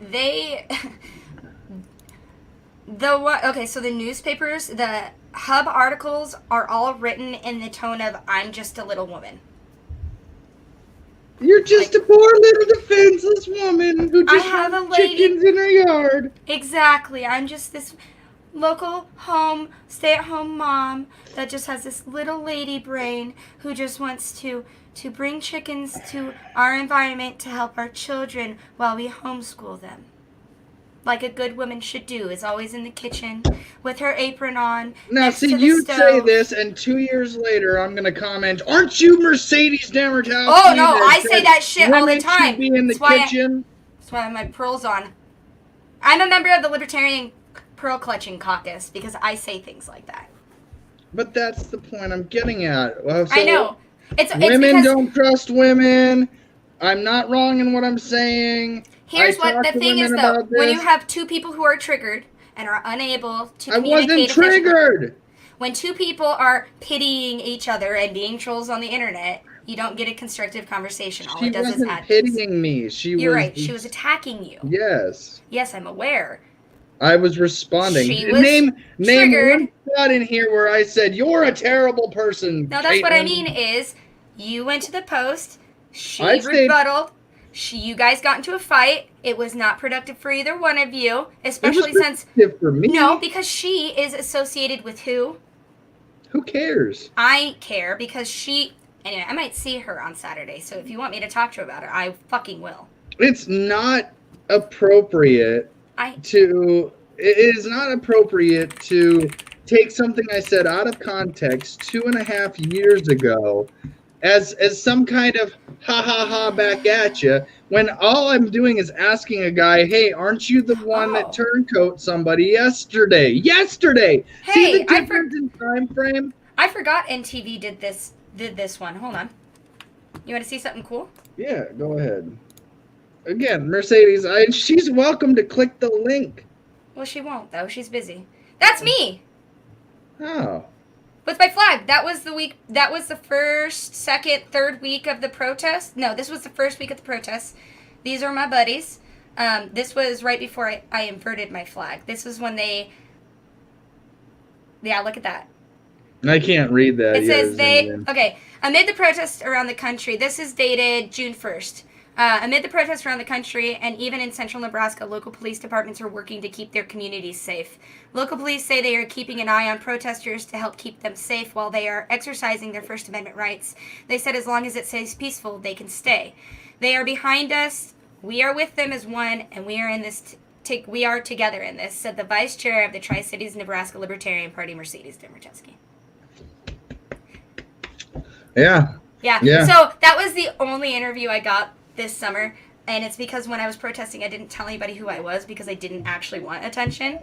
okay, so the newspapers, the Hub articles are all written in the tone of "I'm just a little woman." You're just a poor little defenseless woman who just have has a lady- chickens in her yard. Exactly. I'm just this local home, stay-at-home mom that just has this little lady brain who just wants to bring chickens to our environment to help our children while we homeschool them. Like a good woman should do, is always in the kitchen with her apron on. Now, next see, to the you say stove. this, and 2 years later, I'm going to comment, aren't you Mercedes Demertowski? Oh, no, I say that shit all the women should time. be in the That's why kitchen? That's why I have my pearls on. I'm a member of the Libertarian Pearl Clutching Caucus because I say things like that. But that's the point I'm getting at. Well, so I know. It's women because don't trust women. I'm not wrong in what I'm saying. here's I what talk the to thing is, women though. about When you this. have two people who are triggered and are unable to I communicate wasn't efficiently- triggered. when two people are pitying each other and being trolls on the internet, you don't get a constructive conversation. All She it does is wasn't add. pitying me. You're right. She was attacking you. Yes. Yes, I'm aware. I was responding. She was name triggered. one spot in here where I said you're a terrible person. No, that's what I Caitlin." mean is you went to the post, she I stayed- rebutted, you guys got into a fight. It was not productive for either one of you, especially It was since productive for me. no, because she is associated with who? Who cares? I care because she anyway, I might see her on Saturday, so if you want me to talk to her about her, I fucking will. It's not appropriate it is not appropriate to take something I said out of context 2.5 years ago as some kind of ha ha ha back at you when all I'm doing is asking a guy, hey, aren't you the one that turncoat somebody yesterday? Yesterday! Hey, See the difference in time frame? I forgot NTV did this one. Hold on. You want to see something cool? Yeah, go ahead. Again, Mercedes, she's welcome to click the link. Well, she won't though. She's busy. That's me. Oh. With my flag. That was the week. That was the first, second, third week of the protest. No, this was the first week of the protest. These are my buddies. This was right before I inverted my flag. This was when they. Yeah, look at that. I can't read that. It You says gotta zoom in. okay, amid the protests around the country, this is dated June 1st. Amid the protests around the country and even in central Nebraska, local police departments are working to keep their communities safe. Local police say they are keeping an eye on protesters to help keep them safe while they are exercising their First Amendment rights. They said as long as it stays peaceful, they can stay. They are behind us. We are with them as one, and we are in this. We are together in this," said the vice chair of the Tri-Cities Nebraska Libertarian Party, Mercedes Demertowski. Yeah. Yeah. So that was the only interview I got this summer, and it's because when I was protesting, I didn't tell anybody who I was because I didn't actually want attention.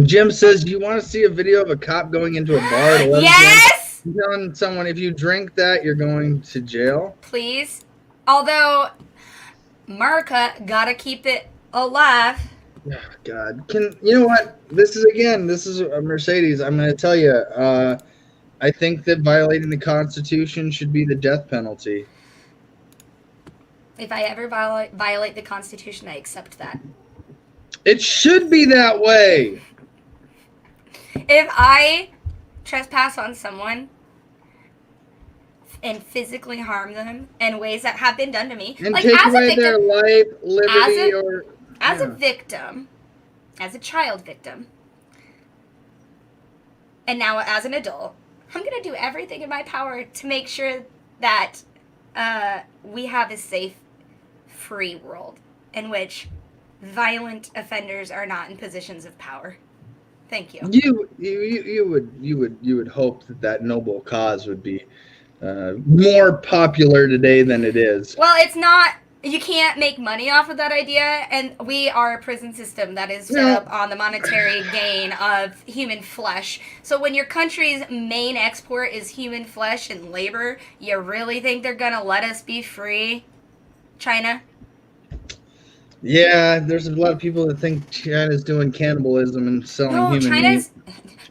Jim says, "Do you want to see a video of a cop going into a bar at 11 Yes! p.m.? Telling someone if you drink that, you're going to jail." Please. Although, America gotta keep it alive. Oh, God, you know what? This is a Mercedes. I'm going to tell you. I think that violating the Constitution should be the death penalty. If I ever violate the Constitution, I accept that. It should be that way. If I trespass on someone and physically harm them in ways that have been done to me, And like take as a away victim, their life, liberty, as a victim, as a child victim, and now as an adult, I'm going to do everything in my power to make sure that we have a safe, free world in which violent offenders are not in positions of power. Thank you. You would hope that noble cause would be more popular today than it is. Well, it's not. You can't make money off of that idea, and we are a prison system that is set up on the monetary gain of human flesh. So when your country's main export is human flesh and labor, you really think they're gonna let us be free, China? Yeah, there's a lot of people that think China's doing cannibalism and selling human meat.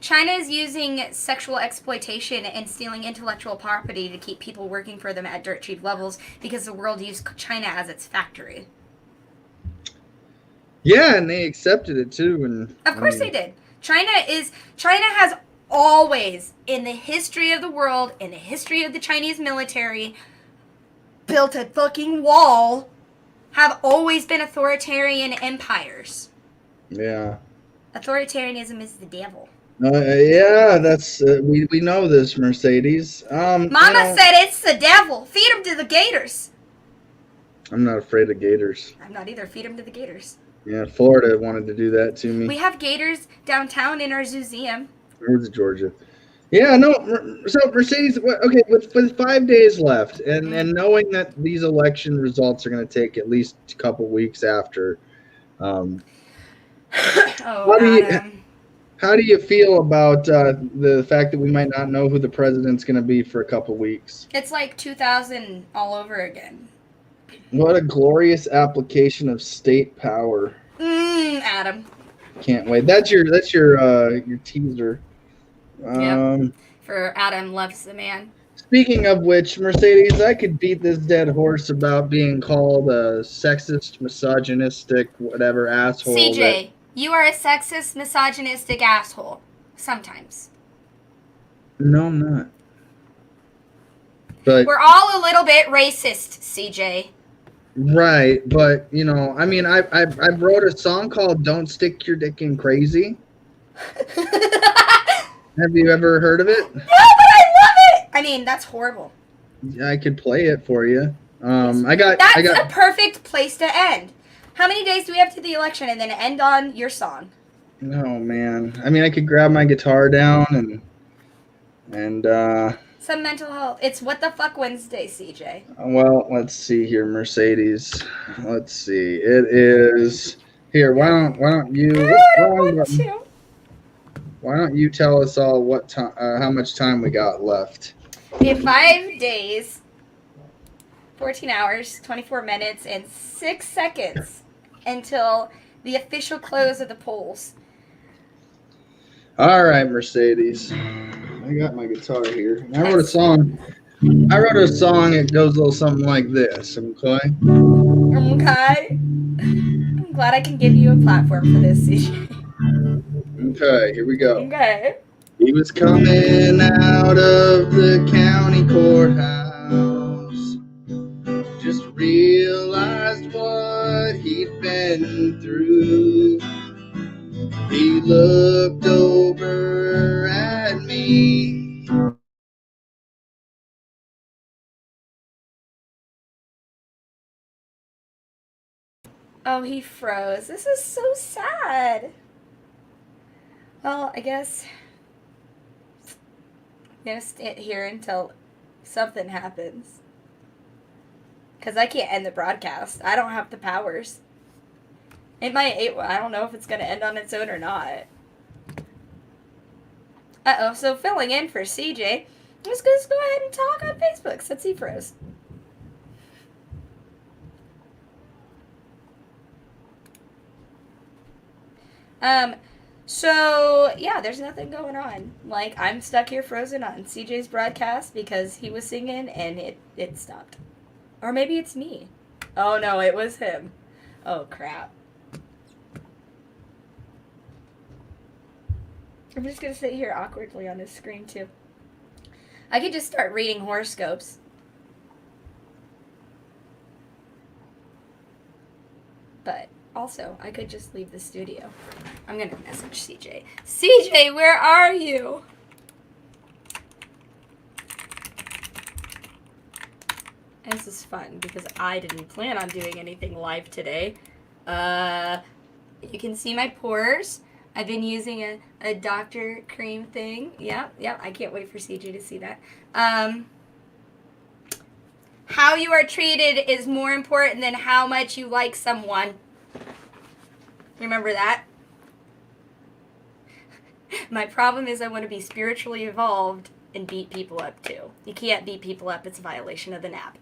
China is using sexual exploitation and stealing intellectual property to keep people working for them at dirt cheap levels because the world used China as its factory. Yeah, and they accepted it too. And of course they did. China has always, in the history of the world, in the history of the Chinese military, built a fucking wall, have always been authoritarian empires. Yeah. Authoritarianism is the devil. Yeah, that's we know this, Mercedes. Mama said it's the devil. Feed them to the gators. I'm not afraid of gators. I'm not either. Feed them to the gators. Yeah, Florida wanted to do that to me. We have gators downtown in our museum. Where's Georgia? Yeah, no. So Mercedes, okay, with 5 days left, and knowing that these election results are going to take at least a couple weeks after. How do you feel about the fact that we might not know who the president's going to be for a couple weeks? It's like 2000 all over again. What a glorious application of state power. Adam. Can't wait. That's your teaser. Yep. For Adam loves the man. Speaking of which, Mercedes, I could beat this dead horse about being called a sexist, misogynistic, whatever asshole. CJ, you are a sexist, misogynistic asshole. Sometimes. No, I'm not. But we're all a little bit racist, CJ. Right, but you know, I mean, I wrote a song called "Don't Stick Your Dick in Crazy." Have you ever heard of it? No, but I love it. I mean, that's horrible. I could play it for you. That's a perfect place to end. How many days do we have to the election and then end on your song? Oh man, I mean, I could grab my guitar down and some mental health. It's What the Fuck Wednesday, CJ. Well, let's see here, Mercedes. Let's see. It is here. Why don't you? Why don't you tell us all what time? How much time we got left? We have 5 days, 14 hours, 24 minutes, and 6 seconds until the official close of the polls. All right, Mercedes. I got my guitar here. I wrote a song. It goes a little something like this. Okay. Okay. I'm glad I can give you a platform for this, CJ. Okay, here we go. Okay. He was coming out of the county courthouse. Just realized what he'd been through. He looked over at me. Oh, he froze. This is so sad. Well, I guess I'm gonna sit here until something happens. Because I can't end the broadcast. I don't have the powers. It might, I don't know if it's gonna end on its own or not. Uh-oh, so filling in for CJ, let's go ahead and talk on Facebook since he froze. So, yeah, there's nothing going on. Like, I'm stuck here frozen on CJ's broadcast because he was singing and it stopped. Or maybe it's me. Oh, no, it was him. Oh, crap. I'm just going to sit here awkwardly on this screen, too. I could just start reading horoscopes. But also, I could just leave the studio. I'm going to message CJ. CJ, where are you? And this is fun because I didn't plan on doing anything live today. You can see my pores. I've been using a Dr. Cream thing. Yep. I can't wait for CJ to see that. How you are treated is more important than how much you like someone. Remember that? My problem is I want to be spiritually evolved and beat people up too. You can't beat people up. It's a violation of the NAP.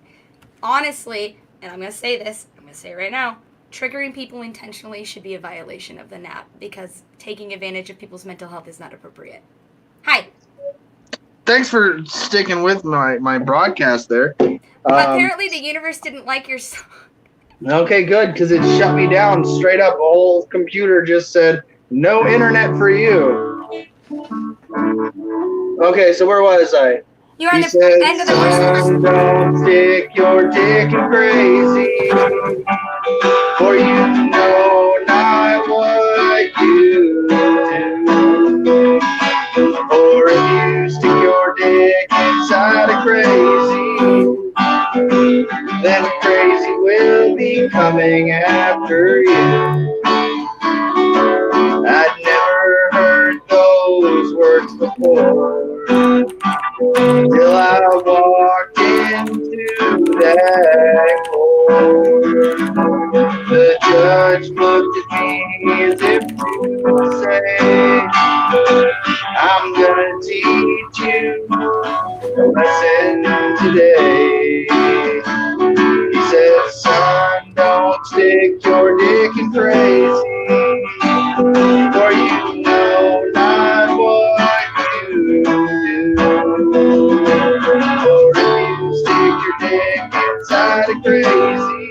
Honestly, and I'm going to say this, I'm going to say it right now, triggering people intentionally should be a violation of the NAP because taking advantage of people's mental health is not appropriate. Hi. Thanks for sticking with my broadcast there. Apparently the universe didn't like your song. Okay, good, because it shut me down straight up. The whole computer just said, no internet for you. Okay, so where was I? You're on the end of the verse. Don't stick your dick in crazy, for you know not what you do. Or if you stick your dick inside a crazy, then crazy will be coming after you. I'd never heard those words before, till I walked into that court. The judge looked at me as if to say, I'm gonna teach you a lesson today. He said, son, don't stick your dick in crazy, for you know not what you do. Or if you stick your dick inside a crazy,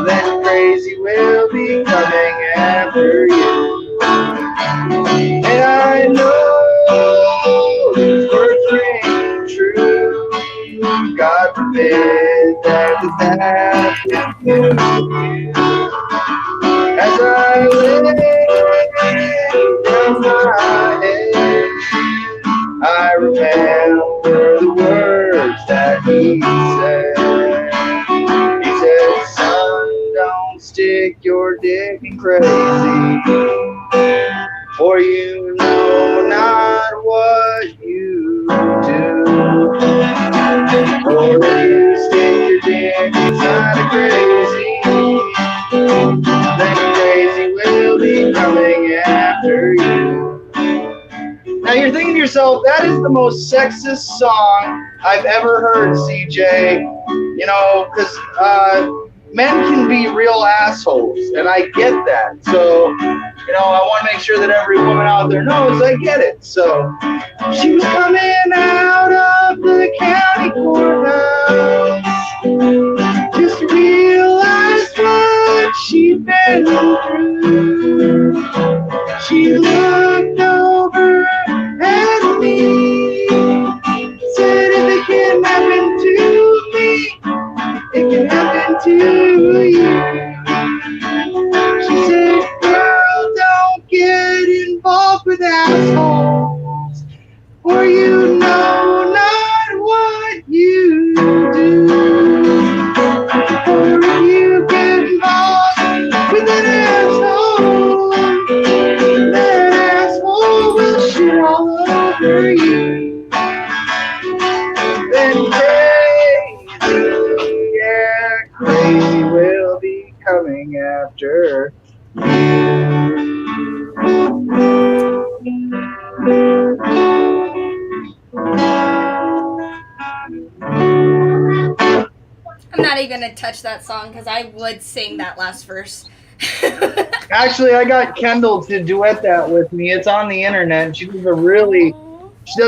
then crazy will be coming after you. And I know these words ring true. God forbid that happen to you. As I lay down my head, I remember the words that he said. He said, son, don't stick your dick in crazy, for you know not what you do. Or if you stick your dick inside a crazy, then crazy will be coming after you. Now you're thinking to yourself, that is the most sexist song I've ever heard, CJ. You know, because men can be real assholes, and I get that. So, you know, I want to make sure that every woman out there knows I get it. So, she was coming out of the county courthouse, just realized what she'd been through. She looked over at me, said if it can happen to me, it can happen to you. She said, girl, don't get involved with assholes, for you know not what you do. Or if you get involved with an asshole, that asshole will shit all over you. Then crazy will be coming after you. I'm not even gonna touch that song because I would sing that last verse. Actually, I got Kendall to duet that with me. It's on the internet. She does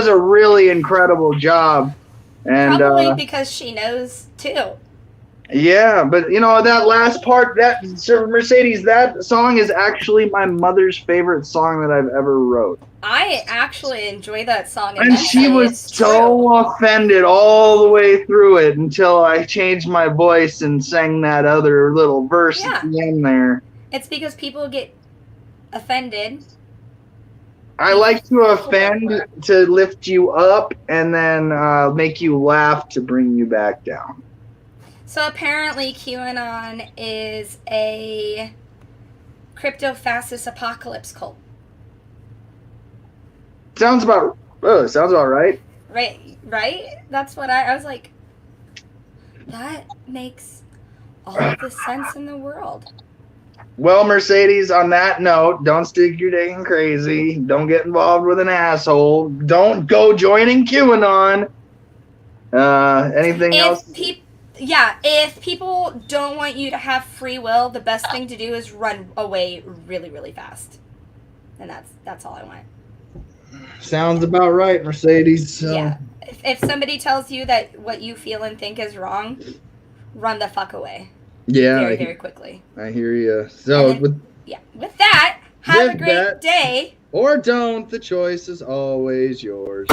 a really incredible job. And Probably because she knows too. yeah, but you know that last part, that Mercedes, that song is actually my mother's favorite song that I've ever wrote. I actually enjoy that song, And she was so offended all the way through it until I changed my voice and sang that other little verse at the end there. It's because people get offended. I like to offend to lift you up and then make you laugh to bring you back down. So apparently QAnon is a crypto-fascist apocalypse cult. Sounds about right. Right? That's what I was like, that makes all the sense in the world. Well, Mercedes, on that note, don't stick your dick in crazy. Don't get involved with an asshole. Don't go joining QAnon. Anything else? If people don't want you to have free will, the best thing to do is run away really, really fast. And that's all I want. Sounds about right, Mercedes. So. Yeah. If somebody tells you that what you feel and think is wrong, run the fuck away. Yeah. Very, very quickly. I hear you. So, with that, have a great day. Or don't. The choice is always yours.